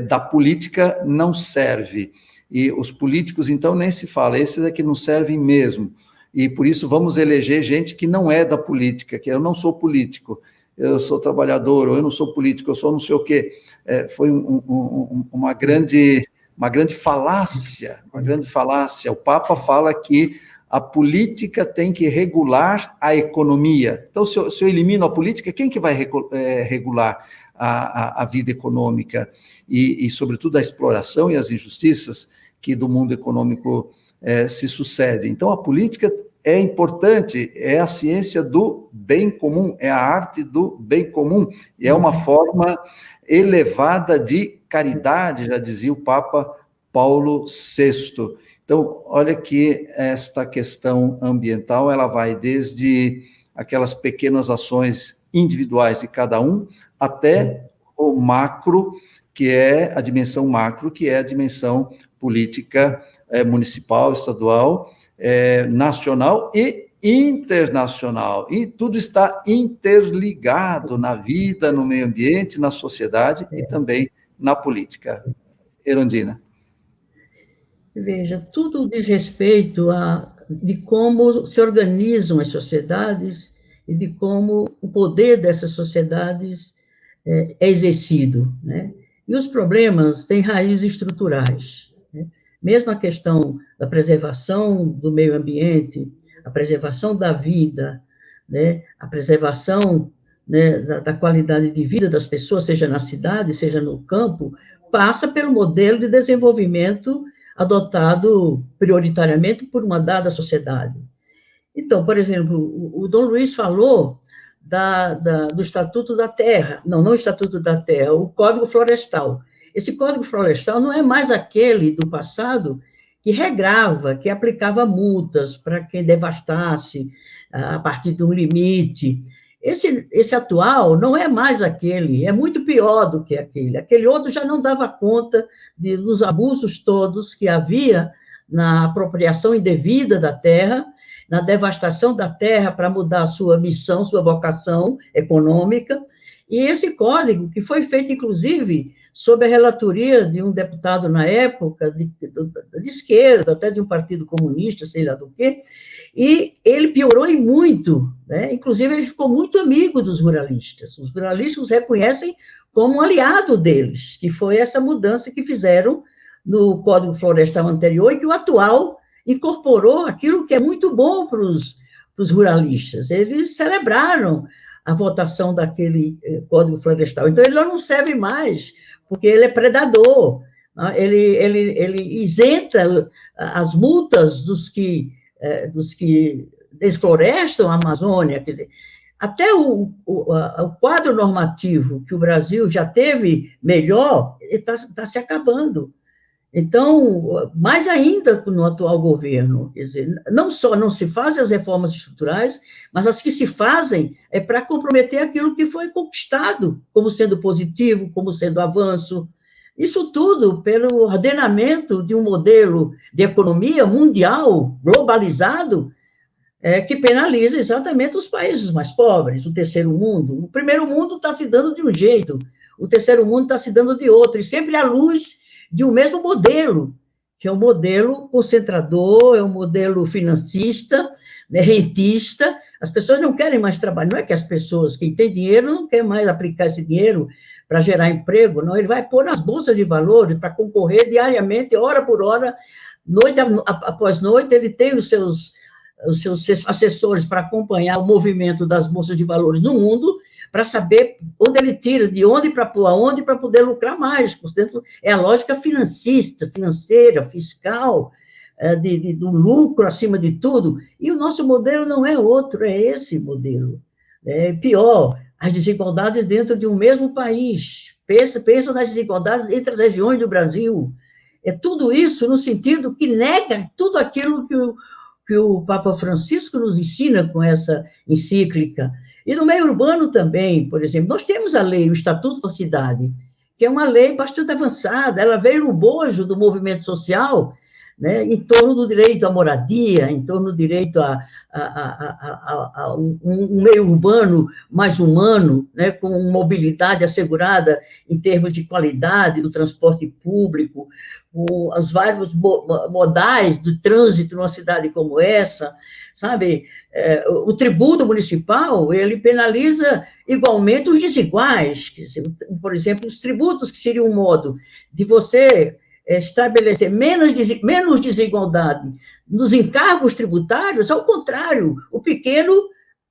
da política não serve. E os políticos, então, nem se fala, esses é que não servem mesmo. E, por isso, vamos eleger gente que não é da política, que eu não sou político, eu sou trabalhador, ou eu não sou político, eu sou não sei o quê. Foi uma grande falácia, O Papa fala que a política tem que regular a economia. Então, se eu elimino a política, quem que vai regular a vida econômica e, sobretudo, a exploração e as injustiças que do mundo econômico se sucedem? Então, a política é importante, é a ciência do bem comum, é a arte do bem comum, e é uma forma elevada de caridade, já dizia o Papa Paulo VI. Então, olha que esta questão ambiental, ela vai desde aquelas pequenas ações individuais de cada um, até o macro, que é a dimensão macro, que é a dimensão política municipal, estadual, nacional e internacional. E tudo está interligado na vida, no meio ambiente, na sociedade e também na política. Erundina. Veja, tudo diz respeito de como se organizam as sociedades e de como o poder dessas sociedades é exercido, né? E os problemas têm raízes estruturais, né? Mesmo a questão da preservação do meio ambiente, a preservação da vida, né? A preservação, né, da qualidade de vida das pessoas, seja na cidade, seja no campo, passa pelo modelo de desenvolvimento adotado prioritariamente por uma dada sociedade. Então, por exemplo, o Dom Luiz falou do Estatuto da Terra, não o Estatuto da Terra, o Código Florestal. Esse Código Florestal não é mais aquele do passado que regrava, que aplicava multas para quem devastasse a partir de um limite. Esse atual não é mais aquele, é muito pior do que aquele. Aquele outro já não dava conta dos abusos todos que havia na apropriação indevida da terra, na devastação da terra para mudar a sua missão, sua vocação econômica. E esse código, que foi feito, inclusive, sob a relatoria de um deputado na época, de esquerda, até de um partido comunista, sei lá do quê, e ele piorou em muito, né? Inclusive ele ficou muito amigo dos ruralistas. Os ruralistas os reconhecem como um aliado deles, que foi essa mudança que fizeram no Código Florestal anterior e que o atual incorporou aquilo que é muito bom para os ruralistas. Eles celebraram a votação daquele Código Florestal. Então, ele não serve mais, porque ele é predador. Ele isenta as multas dos que desflorestam a Amazônia. Quer dizer, até o quadro normativo que o Brasil já teve melhor está se acabando. Então, mais ainda no atual governo, quer dizer, não só não se fazem as reformas estruturais, mas as que se fazem é para comprometer aquilo que foi conquistado, como sendo positivo, como sendo avanço. Isso tudo pelo ordenamento de um modelo de economia mundial, globalizado, que penaliza exatamente os países mais pobres, o terceiro mundo. O primeiro mundo está se dando de um jeito, o terceiro mundo está se dando de outro, e sempre à luz de um mesmo modelo, que é um modelo concentrador, é um modelo financista, né, rentista. As pessoas não querem mais trabalhar, não é que as pessoas, quem tem dinheiro, não quer mais aplicar esse dinheiro para gerar emprego, não, ele vai pôr nas bolsas de valores para concorrer diariamente, hora por hora, noite após noite, ele tem os seus assessores para acompanhar o movimento das bolsas de valores no mundo, para saber onde ele tira, de onde para pôr aonde, para poder lucrar mais. Portanto, é a lógica financeira, fiscal, do lucro acima de tudo. E o nosso modelo não é outro, é esse modelo. É pior, as desigualdades dentro de um mesmo país. Pensa nas desigualdades entre as regiões do Brasil. É tudo isso no sentido que nega tudo aquilo que o Papa Francisco nos ensina com essa encíclica. E no meio urbano também, por exemplo, nós temos a lei, o Estatuto da Cidade, que é uma lei bastante avançada, ela veio no bojo do movimento social, né, em torno do direito à moradia, em torno do direito a um meio urbano mais humano, né, com mobilidade assegurada em termos de qualidade do transporte público, com os vários modais do trânsito numa cidade como essa, sabe? O tributo municipal, ele penaliza igualmente os desiguais, quer dizer, por exemplo, os tributos, que seria um modo de você estabelecer menos desigualdade nos encargos tributários. Ao contrário, o pequeno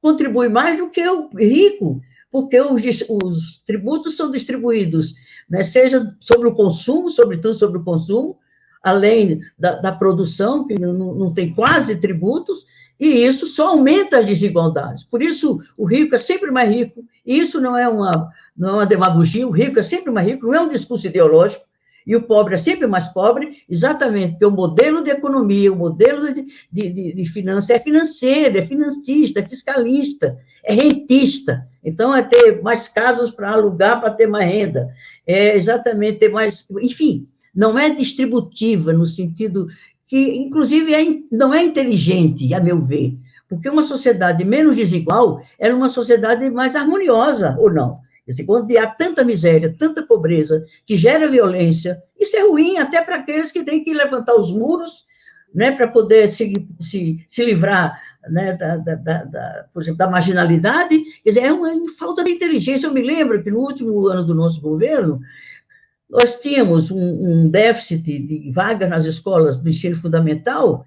contribui mais do que o rico, porque os tributos são distribuídos, né, seja sobre o consumo, sobretudo sobre o consumo, além da produção, que não tem quase tributos, e isso só aumenta as desigualdades. Por isso, o rico é sempre mais rico, e isso não é uma demagogia, o rico é sempre mais rico, não é um discurso ideológico, e o pobre é sempre mais pobre, exatamente porque o modelo de economia, o modelo de finança é financeiro, é financista, é fiscalista, é rentista. Então, é ter mais casas para alugar, para ter mais renda, é exatamente ter mais... Enfim, não é distributiva no sentido que, inclusive, não é inteligente, a meu ver, porque uma sociedade menos desigual é uma sociedade mais harmoniosa, ou não? Quando há tanta miséria, tanta pobreza, que gera violência, isso é ruim até para aqueles que têm que levantar os muros, né, para poder se livrar, né, por exemplo, da marginalidade. Quer dizer, é uma falta de inteligência. Eu me lembro que no último ano do nosso governo, nós tínhamos um déficit de vagas nas escolas do ensino fundamental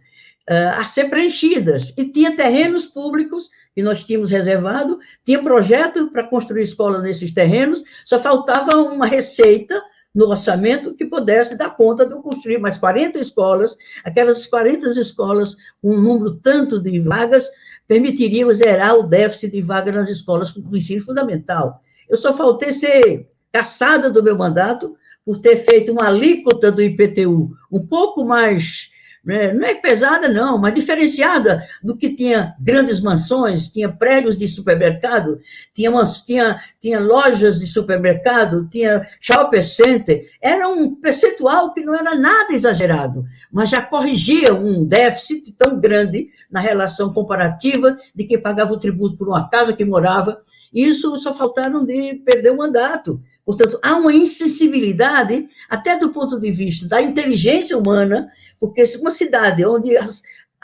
a ser preenchidas, e tinha terrenos públicos que nós tínhamos reservado, tinha projeto para construir escolas nesses terrenos, só faltava uma receita no orçamento que pudesse dar conta de construir mais 40 escolas, aquelas 40 escolas, um número tanto de vagas, permitiriam zerar o déficit de vagas nas escolas do ensino fundamental. Eu só faltei ser cassada do meu mandato por ter feito uma alíquota do IPTU um pouco mais... Não é pesada, não, mas diferenciada do que tinha grandes mansões, tinha prédios de supermercado, tinha lojas de supermercado, tinha shopping center. Era um percentual que não era nada exagerado, mas já corrigia um déficit tão grande na relação comparativa de quem pagava o tributo por uma casa que morava. Isso só faltaram de perder o mandato. Portanto, há uma insensibilidade, até do ponto de vista da inteligência humana, porque uma cidade onde as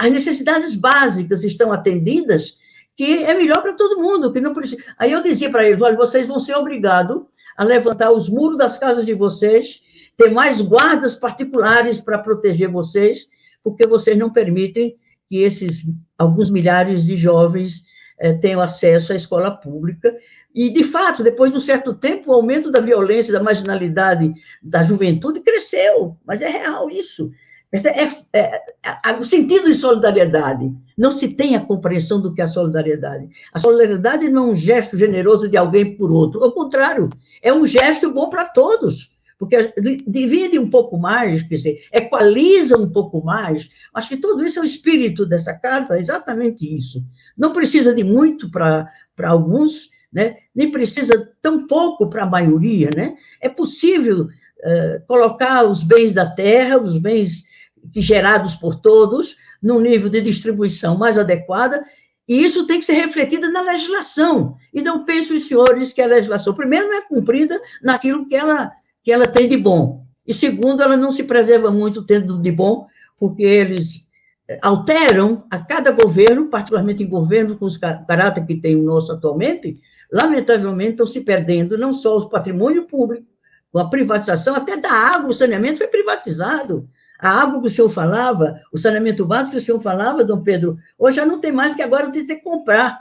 necessidades básicas estão atendidas, que é melhor para todo mundo, que não precisa... Aí eu dizia para eles, olha, vocês vão ser obrigados a levantar os muros das casas de vocês, ter mais guardas particulares para proteger vocês, porque vocês não permitem que alguns milhares de jovens tenham acesso à escola pública. E, de fato, depois de um certo tempo, o aumento da violência, da marginalidade da juventude cresceu, mas é real isso. O sentido de solidariedade, não se tem a compreensão do que é a solidariedade. A solidariedade não é um gesto generoso de alguém por outro, ao contrário, é um gesto bom para todos, porque divide um pouco mais, quer dizer, equaliza um pouco mais. Acho que tudo isso é o espírito dessa carta, é exatamente isso. Não precisa de muito para alguns, né? Nem precisa tão pouco para a maioria, né? É possível colocar os bens da terra, os bens gerados por todos, num nível de distribuição mais adequada, e isso tem que ser refletido na legislação. E não pensem os senhores que a legislação, primeiro, não é cumprida naquilo que ela tem de bom, e segundo, ela não se preserva muito tendo de bom, porque eles alteram a cada governo, particularmente em governo com os caráter que tem o nosso atualmente, lamentavelmente estão se perdendo não só o patrimônio público, com a privatização, até da água, o saneamento foi privatizado. A água que o senhor falava, o saneamento básico que o senhor falava, Dom Pedro, hoje já não tem mais, porque agora tem que comprar.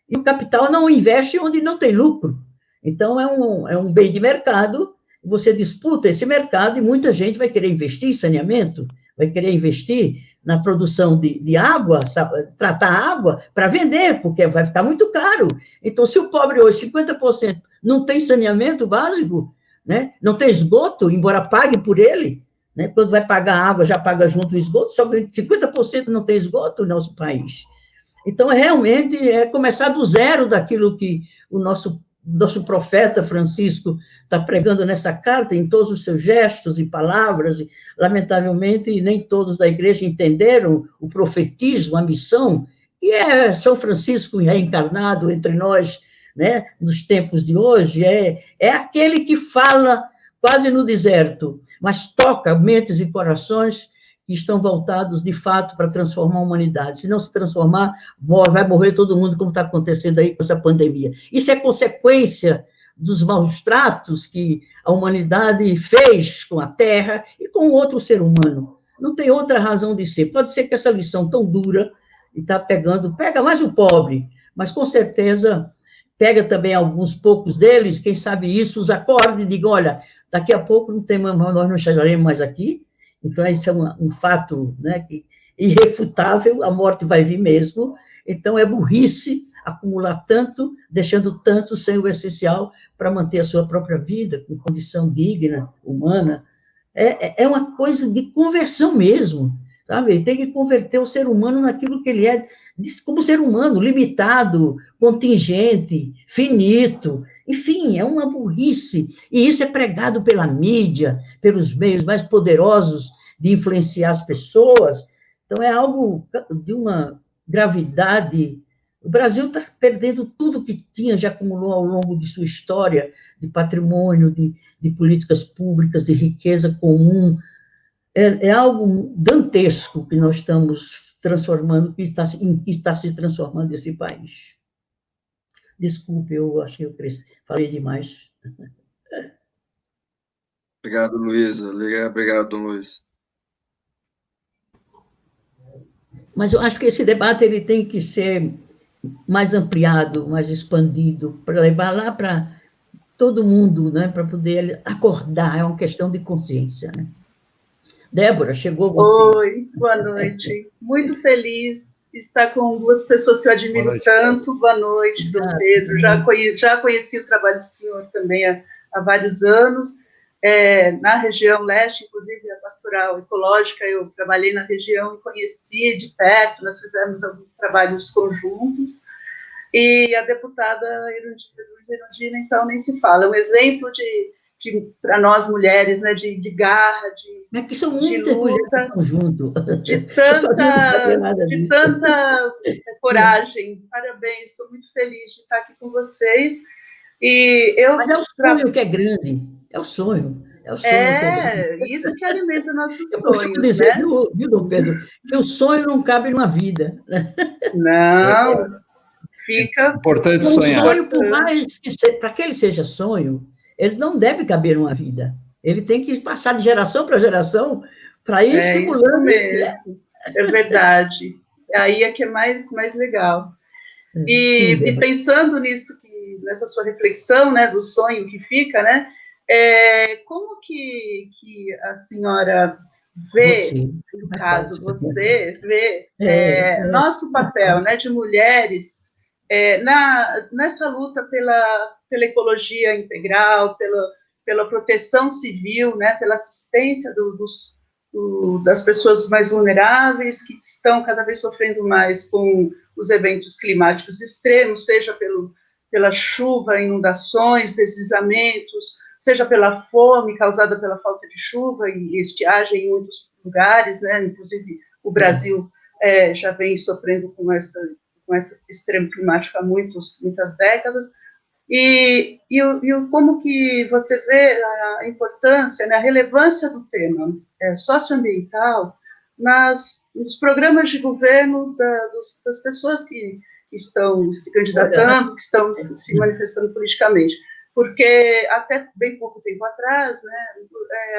E o capital não investe onde não tem lucro. Então, é um bem de mercado, você disputa esse mercado e muita gente vai querer investir em saneamento, vai querer investir na produção de água, tratar água para vender, porque vai ficar muito caro. Então, se o pobre hoje, 50%, não tem saneamento básico, né? Não tem esgoto, embora pague por ele, né? Quando vai pagar água, já paga junto o esgoto, só que 50% não tem esgoto no nosso país. Então, realmente, é começar do zero daquilo que o nosso profeta Francisco está pregando nessa carta, em todos os seus gestos e palavras, e, lamentavelmente, nem todos da igreja entenderam o profetismo, a missão, que é São Francisco reencarnado entre nós, né, nos tempos de hoje, é aquele que fala quase no deserto, mas toca mentes e corações que estão voltados, de fato, para transformar a humanidade. Se não se transformar, vai morrer todo mundo, como está acontecendo aí com essa pandemia. Isso é consequência dos maus tratos que a humanidade fez com a Terra e com outro ser humano. Não tem outra razão de ser. Pode ser que essa lição tão dura está pega mais o pobre, mas, com certeza, pega também alguns poucos deles, quem sabe isso, os acorde e diga, olha, daqui a pouco nós não chegaremos mais aqui. Então, esse é um fato, né, irrefutável, a morte vai vir mesmo. Então, é burrice acumular tanto, deixando tanto sem o essencial para manter a sua própria vida, com condição digna, humana. É uma coisa de conversão mesmo, sabe? Tem que converter o ser humano naquilo que ele é, como ser humano, limitado, contingente, finito. Enfim, é uma burrice. E isso é pregado pela mídia, pelos meios mais poderosos de influenciar as pessoas. Então, é algo de uma gravidade. O Brasil está perdendo tudo que tinha, já acumulou ao longo de sua história, de patrimônio, de políticas públicas, de riqueza comum. É algo dantesco que nós estamos transformando, em que está se transformando esse país. Desculpe, eu acho que eu falei demais. Obrigado, Luísa. Obrigado, Dom Luiz. Mas eu acho que esse debate ele tem que ser mais ampliado, mais expandido, para levar lá para todo mundo, né, para poder acordar, é uma questão de consciência. Né? Débora, chegou você. Oi, boa noite. Muito feliz de estar com duas pessoas que eu admiro tanto. Boa noite, Dom Pedro. Já conheci o trabalho do senhor também há vários anos. Na região leste, inclusive a pastoral ecológica, eu trabalhei na região e conheci de perto, nós fizemos alguns trabalhos conjuntos. E a deputada Luísa Erundina, então, nem se fala. É um exemplo para nós mulheres, né, de garra, que são muitas luta, junto. de tanta coragem. Parabéns, estou muito feliz de estar aqui com vocês. Mas é o sonho que é grande, é o sonho. Isso que alimenta o nosso sonho. Eu costumo dizer, né? viu, Dom Pedro, que o sonho não cabe numa vida. Não, fica... Importante sonhar. O sonho, por mais que para que ele seja sonho, ele não deve caber numa vida. Ele tem que passar de geração para geração para ir estimulando. Isso mesmo. É verdade. Aí é que é mais legal. E pensando nisso, nessa sua reflexão, né, do sonho que fica, né, como que a senhora vê, no caso, você vê nosso papel, né, de mulheres nessa luta pela ecologia integral, pela proteção civil, né, pela assistência das pessoas mais vulneráveis, que estão cada vez sofrendo mais com os eventos climáticos extremos, seja pela chuva, inundações, deslizamentos, seja pela fome causada pela falta de chuva e estiagem em muitos lugares, né, inclusive o Brasil já vem sofrendo com esse extremo climático há muitas décadas. E como que você vê a importância, né, a relevância do tema socioambiental nos programas de governo das pessoas que estão se candidatando, que estão se manifestando politicamente? Porque até bem pouco tempo atrás, né,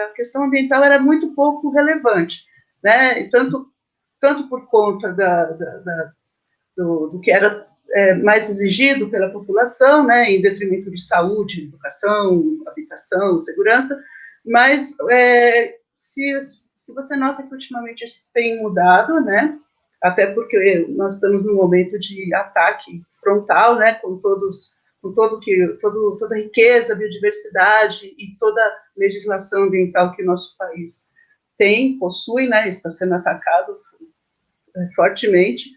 a questão ambiental era muito pouco relevante, né, e tanto por conta do que era mais exigido pela população, né, em detrimento de saúde, educação, habitação, segurança, mas se se você nota que ultimamente isso tem mudado, né? Até porque nós estamos num momento de ataque frontal, né? Com toda a riqueza, biodiversidade e toda a legislação ambiental que o nosso país possui, né? Está sendo atacado fortemente,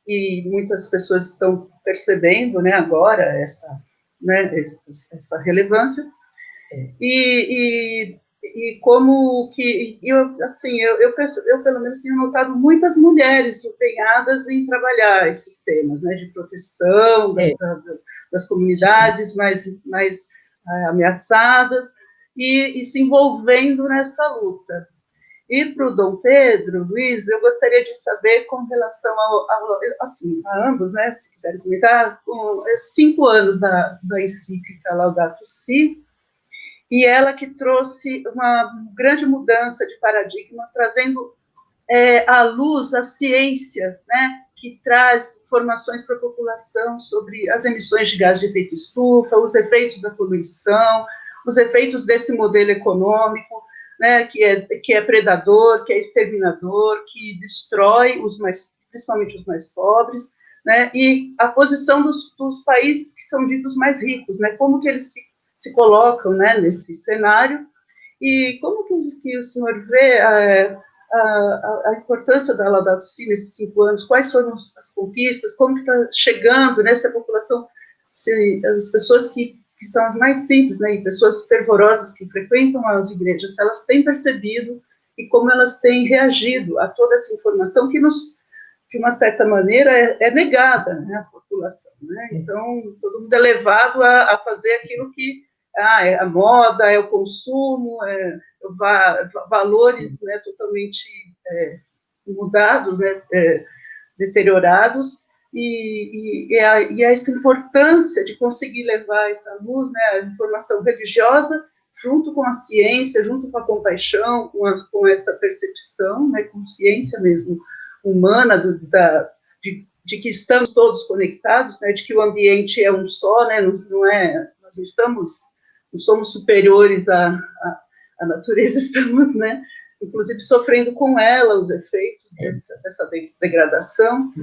e muitas pessoas estão percebendo, né, agora essa relevância, e como que eu pelo menos tenho notado muitas mulheres empenhadas em trabalhar esses temas, né, de proteção das comunidades mais ameaçadas, e se envolvendo nessa luta. E para o Dom Pedro, Luiz, eu gostaria de saber com relação a ambos, né, se quiserem comentar, com 5 anos da encíclica Laudato Si, e ela que trouxe uma grande mudança de paradigma, trazendo à luz a ciência, né, que traz informações para a população sobre as emissões de gás de efeito estufa, os efeitos da poluição, os efeitos desse modelo econômico, né, que é predador, que é exterminador, que destrói principalmente os mais pobres, né, e a posição dos países que são ditos mais ricos, né, como que eles se colocam, né, nesse cenário, e como que o senhor vê a importância da Laudato Si nesses 5 anos, quais foram as conquistas, como que está chegando nessa população, as pessoas que são as mais simples, né, e pessoas fervorosas que frequentam as igrejas, elas têm percebido e como elas têm reagido a toda essa informação que de uma certa maneira, é negada, né, à população, né? Então, todo mundo é levado a fazer aquilo que é a moda, é o consumo, valores, né, totalmente mudados, né, deteriorados, e essa importância de conseguir levar essa luz, né, a informação religiosa, junto com a ciência, junto com a compaixão, com essa percepção, né, consciência mesmo humana de que estamos todos conectados, né, de que o ambiente é um só, né, nós não somos superiores à natureza, estamos, né, inclusive sofrendo com ela os efeitos dessa degradação.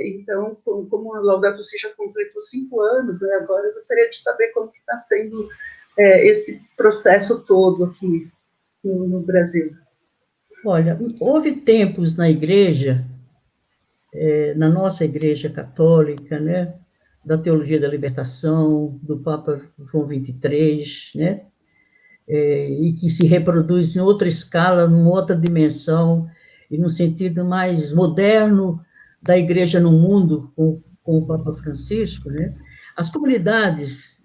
Então, como a Laudato Si já completou 5 anos, né, agora eu gostaria de saber como que está sendo esse processo todo aqui no Brasil. Olha, houve tempos na igreja, na nossa igreja católica, né, da teologia da libertação, do Papa João XXIII, né, e que se reproduz em outra escala, numa outra dimensão, e num sentido mais moderno da igreja no mundo, com o Papa Francisco, né, as comunidades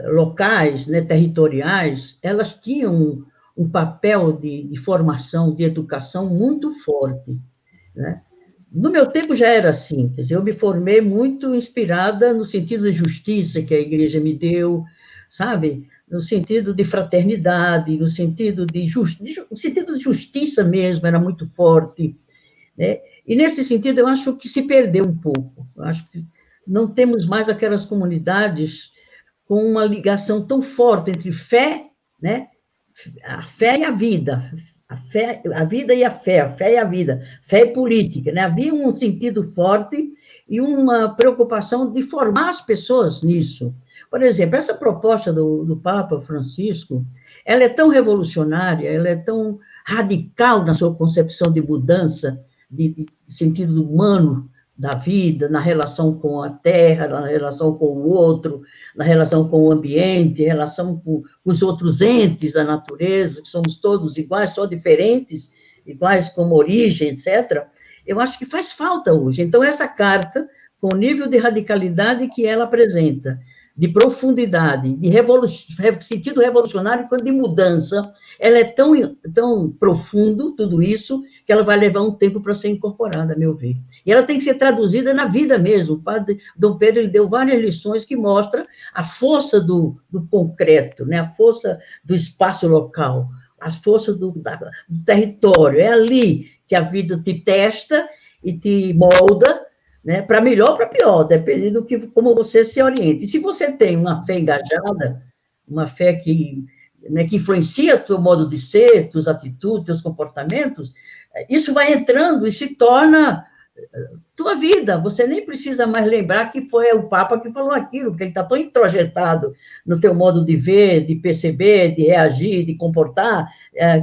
locais, né, territoriais, elas tinham um papel de formação, de educação muito forte, né? No meu tempo já era assim, quer dizer, eu me formei muito inspirada no sentido de justiça que a igreja me deu, sabe? No sentido de fraternidade, no sentido de justiça mesmo, era muito forte, né? E nesse sentido eu acho que se perdeu um pouco, eu acho que não temos mais aquelas comunidades com uma ligação tão forte entre fé, né? A fé e a vida, a vida e a fé e a vida, fé e política, né? Havia um sentido forte e uma preocupação de formar as pessoas nisso. Por exemplo, essa proposta do Papa Francisco, ela é tão revolucionária, ela é tão radical na sua concepção de mudança, de sentido humano da vida, na relação com a terra, na relação com o outro, na relação com o ambiente, em relação com os outros entes da natureza, que somos todos iguais, só diferentes, iguais como origem, etc., eu acho que faz falta hoje. Então, essa carta, com o nível de radicalidade que ela apresenta, de profundidade, de sentido revolucionário, de mudança, ela é tão profundo, tudo isso, que ela vai levar um tempo para ser incorporada, a meu ver. E ela tem que ser traduzida na vida mesmo. O padre Dom Pedro ele deu várias lições que mostram a força do concreto, né? A força do espaço local, a força do território. É ali que a vida te testa e te molda, né, para melhor ou para pior, dependendo como você se oriente. E se você tem uma fé engajada, uma fé que né, que influencia o teu modo de ser, tuas atitudes, teus comportamentos, isso vai entrando e se torna tua vida. Você nem precisa mais lembrar que foi o Papa que falou aquilo, porque ele está tão introjetado no teu modo de ver, de perceber, de reagir, de comportar,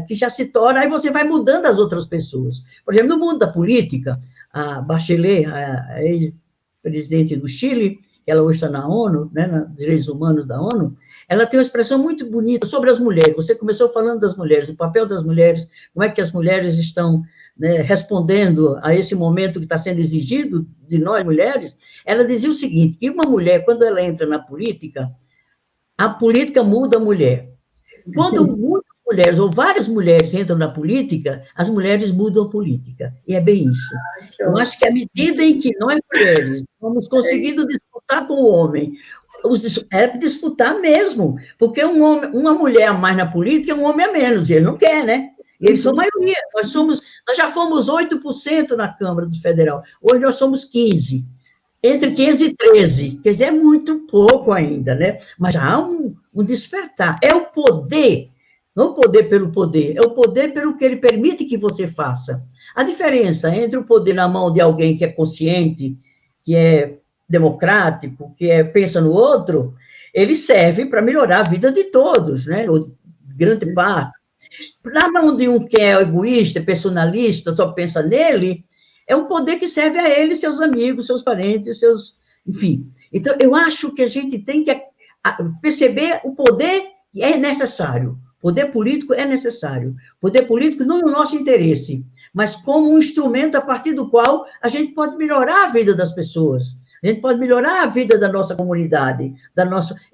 que já se torna, aí você vai mudando as outras pessoas. Por exemplo, no mundo da política, a Bachelet, a ex-presidente do Chile, ela hoje está na ONU, né, nos direitos humanos da ONU, ela tem uma expressão muito bonita sobre as mulheres. Você começou falando das mulheres, o papel das mulheres, como é que as mulheres estão, né, respondendo a esse momento que está sendo exigido de nós, mulheres. Ela dizia o seguinte, que uma mulher, quando ela entra na política, a política muda a mulher. Quando muitas mulheres, ou várias mulheres entram na política, as mulheres mudam a política. E é bem isso. Eu acho que à medida em que nós, mulheres, vamos conseguindo disputar com o homem, é disputar mesmo, porque uma mulher a mais na política é um homem a menos, e ele não quer, né? E eles são maioria. Nós já fomos 8% na Câmara do Federal, hoje nós somos 15%. Entre 15 e 13, quer dizer, é muito pouco ainda, né? Mas já há um despertar. É o poder, não o poder pelo poder, é o poder pelo que ele permite que você faça. A diferença entre o poder na mão de alguém que é consciente, que é democrático, que pensa no outro, ele serve para melhorar a vida de todos, né? Grande parte. Na mão de um que é egoísta, personalista, só pensa nele, é um poder que serve a ele, seus amigos, seus parentes, enfim. Então, eu acho que a gente tem que perceber o poder que é necessário. Poder político é necessário. Poder político não no nosso interesse, mas como um instrumento a partir do qual a gente pode melhorar a vida das pessoas. A gente pode melhorar a vida da nossa comunidade,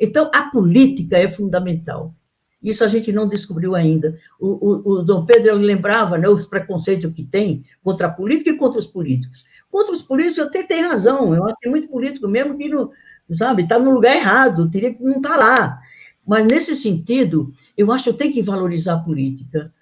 Então, a política é fundamental. Isso a gente não descobriu ainda. O Dom Pedro lembrava, né, os preconceitos que tem contra a política e contra os políticos. Contra os políticos, até tem razão. Eu acho que tem muito político mesmo que não, sabe, está no lugar errado, teria que não estar lá. Mas, nesse sentido, eu acho que tem que valorizar a política,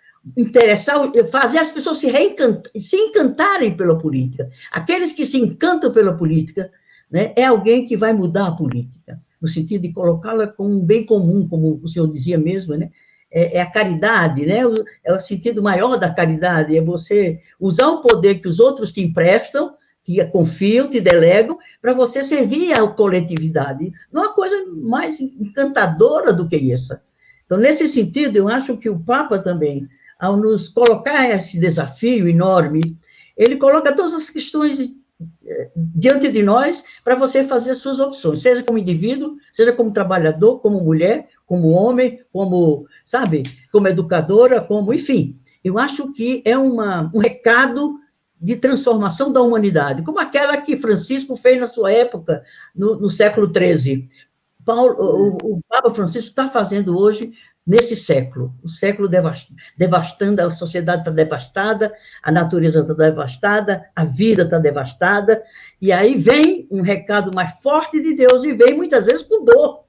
fazer as pessoas se encantarem pela política. Aqueles que se encantam pela política, né, é alguém que vai mudar a política, no sentido de colocá-la como um bem comum, como o senhor dizia mesmo, né? É a caridade, né? É o sentido maior da caridade, é você usar o poder que os outros te emprestam, te confiam, te delegam, para você servir à coletividade. Não há coisa mais encantadora do que essa. Então, nesse sentido, eu acho que o Papa também, ao nos colocar esse desafio enorme, ele coloca todas as questões diante de nós para você fazer as suas opções, seja como indivíduo, seja como trabalhador, como mulher, como homem, como, sabe, como educadora, enfim. Eu acho que é um recado de transformação da humanidade, como aquela que Francisco fez na sua época, no século XIII. O Papa Francisco está fazendo hoje nesse século, o século devastando, a sociedade está devastada, a natureza está devastada, a vida está devastada, e aí vem um recado mais forte de Deus, e vem muitas vezes com dor.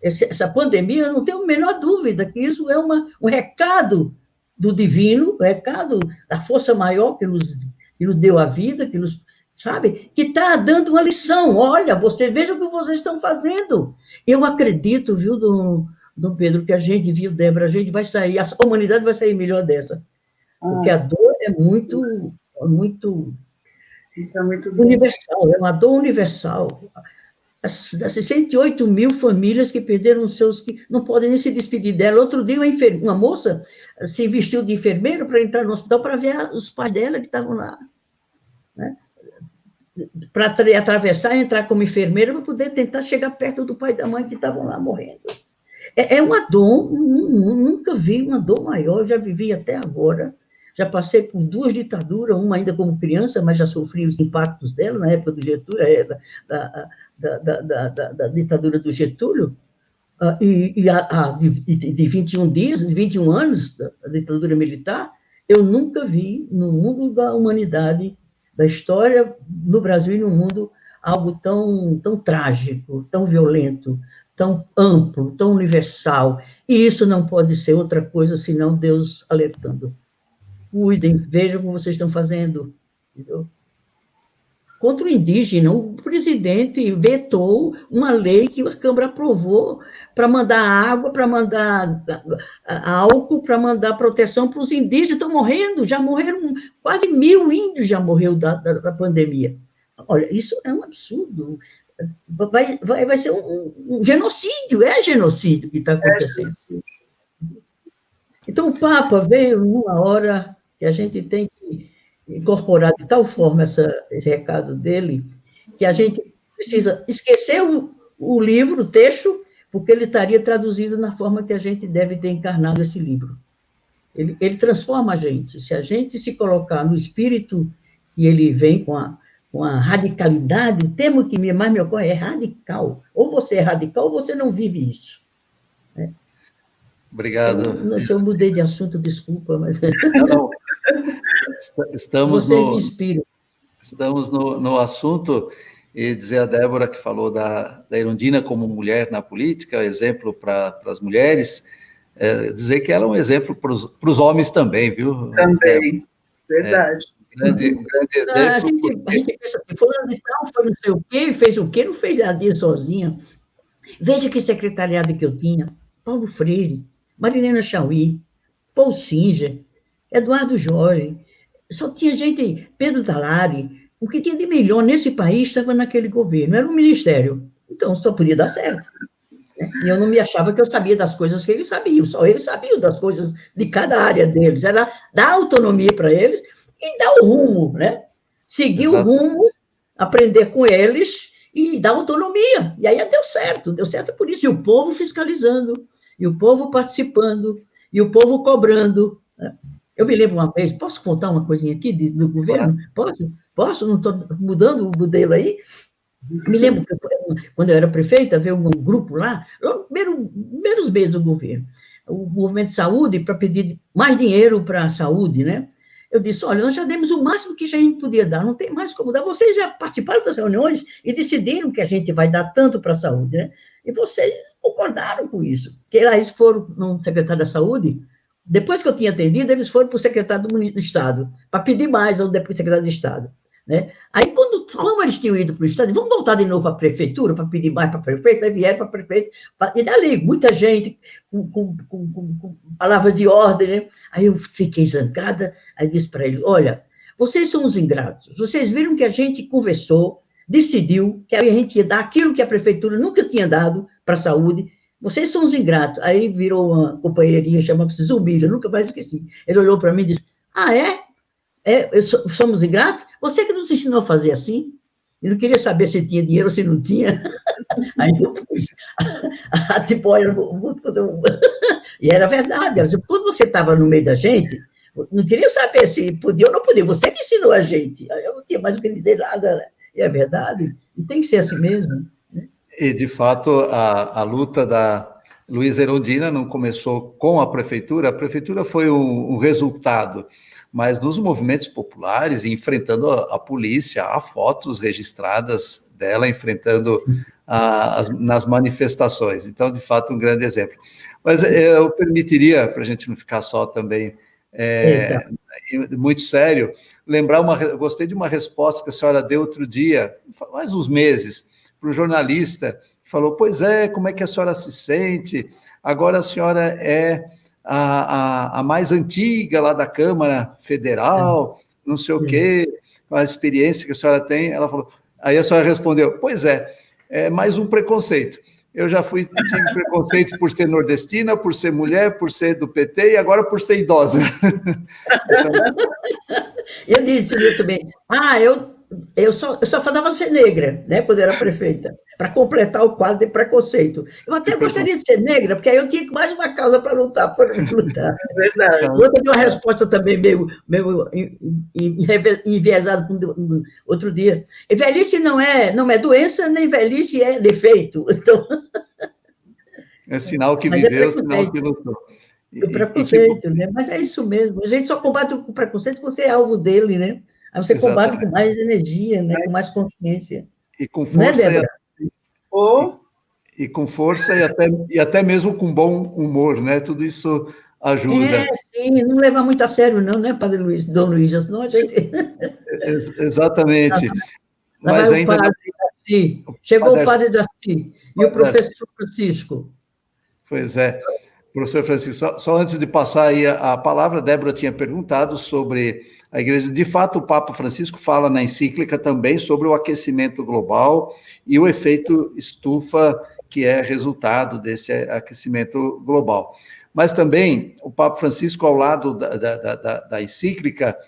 Essa pandemia, eu não tenho a menor dúvida que isso é um recado do divino, um recado da força maior que nos deu a vida, que nos, sabe, que está dando uma lição. Olha, veja o que vocês estão fazendo. Eu acredito, viu, Dom Pedro, que a gente, viu, Débora, a gente vai sair, a humanidade vai sair melhor dessa. Porque a dor é muito universal, é uma dor universal. As 68 mil famílias que perderam seus, que não podem nem se despedir dela. Outro dia, uma moça se vestiu de enfermeira para entrar no hospital para ver os pais dela que estavam lá, né? Para atravessar e entrar como enfermeira para poder tentar chegar perto do pai e da mãe que estavam lá morrendo. É uma dor, nunca vi uma dor maior, eu já vivi até agora, já passei por 2 ditaduras, uma ainda como criança, mas já sofri os impactos dela, na época do Getúlio, da ditadura do Getúlio, de 21 anos, da ditadura militar, eu nunca vi no mundo da humanidade, da história no Brasil e no mundo, algo tão trágico, tão violento, tão amplo, tão universal. E isso não pode ser outra coisa senão Deus alertando. Cuidem, vejam como vocês estão fazendo. Entendeu? contra o indígena. O presidente vetou uma lei que a Câmara aprovou para mandar água, para mandar álcool, para mandar proteção para os indígenas. Estão morrendo, já morreram, quase 1.000 índios já morreram da pandemia. Olha, isso é um absurdo. Vai ser um genocídio, é genocídio que está acontecendo. Então, o Papa veio numa hora que a gente tem que incorporar de tal forma esse recado dele, que a gente precisa esquecer o livro, o texto, porque ele estaria traduzido na forma que a gente deve ter encarnado esse livro. Ele transforma a gente. Se a gente se colocar no espírito que ele vem com a radicalidade, o termo que mais me ocorre é radical. Ou você é radical ou você não vive isso. Obrigado. Eu mudei de assunto, desculpa, mas... Não. Estamos você me inspira. Estamos no assunto, e dizer a Débora que falou da Erundina como mulher na política, exemplo para as mulheres, dizer que ela é um exemplo para os homens também, viu? Também, verdade. Um grande exemplo. A gente pensa assim, fulano de tal foi não sei o quê, fez o quê, não fez nada sozinha. Veja que secretariado que eu tinha: Paulo Freire, Marilena Chauí, Paul Singer, Eduardo Jorge, só tinha gente, Pedro Talari, o que tinha de melhor nesse país estava naquele governo, era um ministério, então só podia dar certo. E eu não me achava que eu sabia das coisas que eles sabiam, só eles sabiam das coisas de cada área deles, era dar autonomia para eles e dar o rumo, né? Seguir o rumo, aprender com eles e dar autonomia, e aí deu certo por isso, e o povo fiscalizando, e o povo participando, e o povo cobrando, né? Eu me lembro uma vez, posso contar uma coisinha aqui do governo? Posso? Não estou mudando o modelo aí? Me lembro que, quando eu era prefeita, veio um grupo lá, primeiros meses do governo, o movimento de saúde, para pedir mais dinheiro para a saúde, né? Eu disse, olha, nós já demos o máximo que a gente podia dar, não tem mais como dar. Vocês já participaram das reuniões e decidiram que a gente vai dar tanto para a saúde, né? E vocês concordaram com isso. Porque lá eles foram no secretário da Saúde, depois que eu tinha atendido, eles foram para o secretário do Estado, para pedir mais ao secretário de Estado, né? Aí, como eles tinham ido para o Estado, vamos voltar de novo para a prefeitura, para pedir mais para a prefeita, aí vieram para a prefeita, e dali, muita gente com palavra de ordem, né? Aí eu fiquei zangada, aí disse para ele, olha, vocês são os ingratos, vocês viram que a gente conversou, decidiu que a gente ia dar aquilo que a prefeitura nunca tinha dado para a saúde, vocês são os ingratos. Aí virou uma companheirinha, chamava-se Zumira, nunca mais esqueci. Ele olhou para mim e disse, somos ingratos? Você que nos ensinou a fazer assim? Eu não queria saber se tinha dinheiro ou se não tinha. Aí eu pus a tipóia, e era verdade. Ela disse, quando você estava no meio da gente, não queria saber se podia ou não podia, você que ensinou a gente. Aí eu não tinha mais o que dizer nada, né? E é verdade, e tem que ser assim mesmo. E, de fato, a luta da Luísa Erundina não começou com a prefeitura foi um resultado, mas nos movimentos populares, enfrentando a polícia, há fotos registradas dela enfrentando nas manifestações. Então, de fato, um grande exemplo. Mas eu permitiria, para a gente não ficar só também muito sério, eu gostei de uma resposta que a senhora deu outro dia, faz uns meses, para o jornalista, que falou, pois é, como é que a senhora se sente? Agora a senhora é a mais antiga lá da Câmara Federal, não sei o quê, com a experiência que a senhora tem. Ela falou, aí a senhora respondeu, pois é mais um preconceito. Eu já tive preconceito por ser nordestina, por ser mulher, por ser do PT e agora por ser idosa. Eu disse isso também. Eu só falava ser negra, né, quando era prefeita, para completar o quadro de preconceito. Eu até gostaria de ser negra, porque aí eu tinha mais uma causa para lutar. É verdade. Eu dei uma resposta também meio enviesada outro dia. E velhice não é doença, nem velhice é defeito. Então... É sinal que viveu, sinal que lutou. O preconceito, né? Mas é isso mesmo. A gente só combate o preconceito quando você é alvo dele, né? Aí você combate com mais energia, né? Com mais consciência. E com força, né, e com força e até mesmo com bom humor, né? Tudo isso ajuda. Sim, não levar muito a sério não, né, Padre Luiz, Dom Luiz, senão a gente... Exatamente. Lá mas vai ainda o padre Darcy. Chegou o padre Darcy e o professor Francisco. Pois é. Professor Francisco, só antes de passar aí a palavra, a Débora tinha perguntado sobre a igreja. De fato, o Papa Francisco fala na encíclica também sobre o aquecimento global e o efeito estufa, que é resultado desse aquecimento global. Mas também, o Papa Francisco, ao lado da encíclica,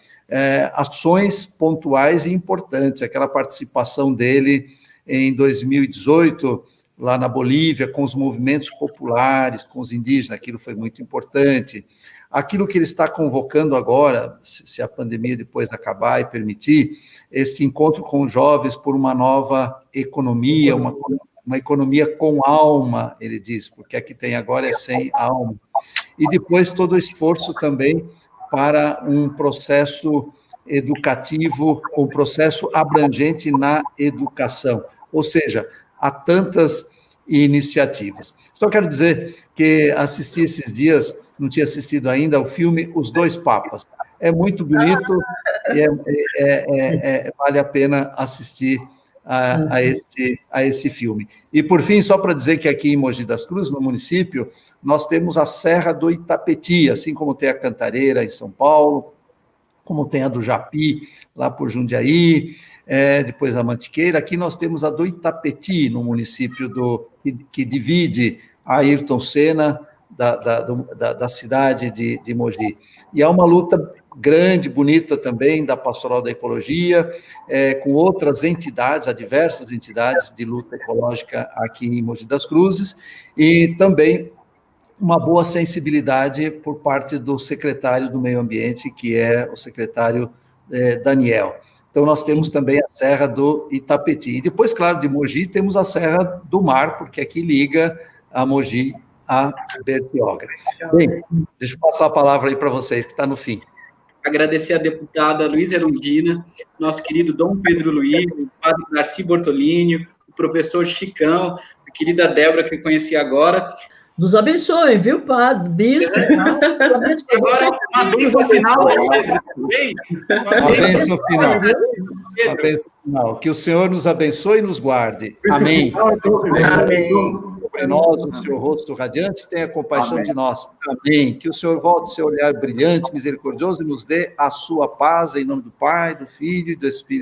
ações pontuais e importantes, aquela participação dele em 2018, lá na Bolívia, com os movimentos populares, com os indígenas, aquilo foi muito importante. Aquilo que ele está convocando agora, se a pandemia depois acabar e permitir, esse encontro com os jovens por uma nova economia, uma economia com alma, ele diz, porque a que tem agora é sem alma. E depois todo o esforço também para um processo educativo, um processo abrangente na educação, ou seja, há tantas iniciativas. Só quero dizer que assisti esses dias, não tinha assistido ainda, o filme Os Dois Papas. É muito bonito e vale a pena assistir a esse filme. E, por fim, só para dizer que aqui em Mogi das Cruzes, no município, nós temos a Serra do Itapetí, assim como tem a Cantareira em São Paulo, como tem a do Japi, lá por Jundiaí, depois a Mantiqueira. Aqui nós temos a do Itapetí, no município que divide a Ayrton Senna da cidade de Mogi. E há uma luta grande, bonita também, da Pastoral da Ecologia, com outras entidades, há diversas entidades de luta ecológica aqui em Mogi das Cruzes, e também uma boa sensibilidade por parte do secretário do Meio Ambiente, que é o secretário Daniel. Então, nós temos também a Serra do Itapetí. E depois, claro, de Mogi, temos a Serra do Mar, porque aqui liga a Mogi a Bertioga. Bem, deixa eu passar a palavra aí para vocês, que está no fim. Agradecer a deputada Luísa Erundina, nosso querido Dom Pedro Luiz, o padre Darcy Bortolini, o professor Chicão, a querida Débora, que eu conheci agora. Nos abençoe, viu, padre? Bispo. Agora, uma bênção final. Uma bênção final. Uma bênção final. Que o Senhor nos abençoe e nos guarde. Amém. Amém. Sobre nós, o seu rosto radiante, tenha compaixão de nós. Amém. Que o Senhor volte seu olhar brilhante, misericordioso, e nos dê a sua paz, em nome do Pai, do Filho e do Espírito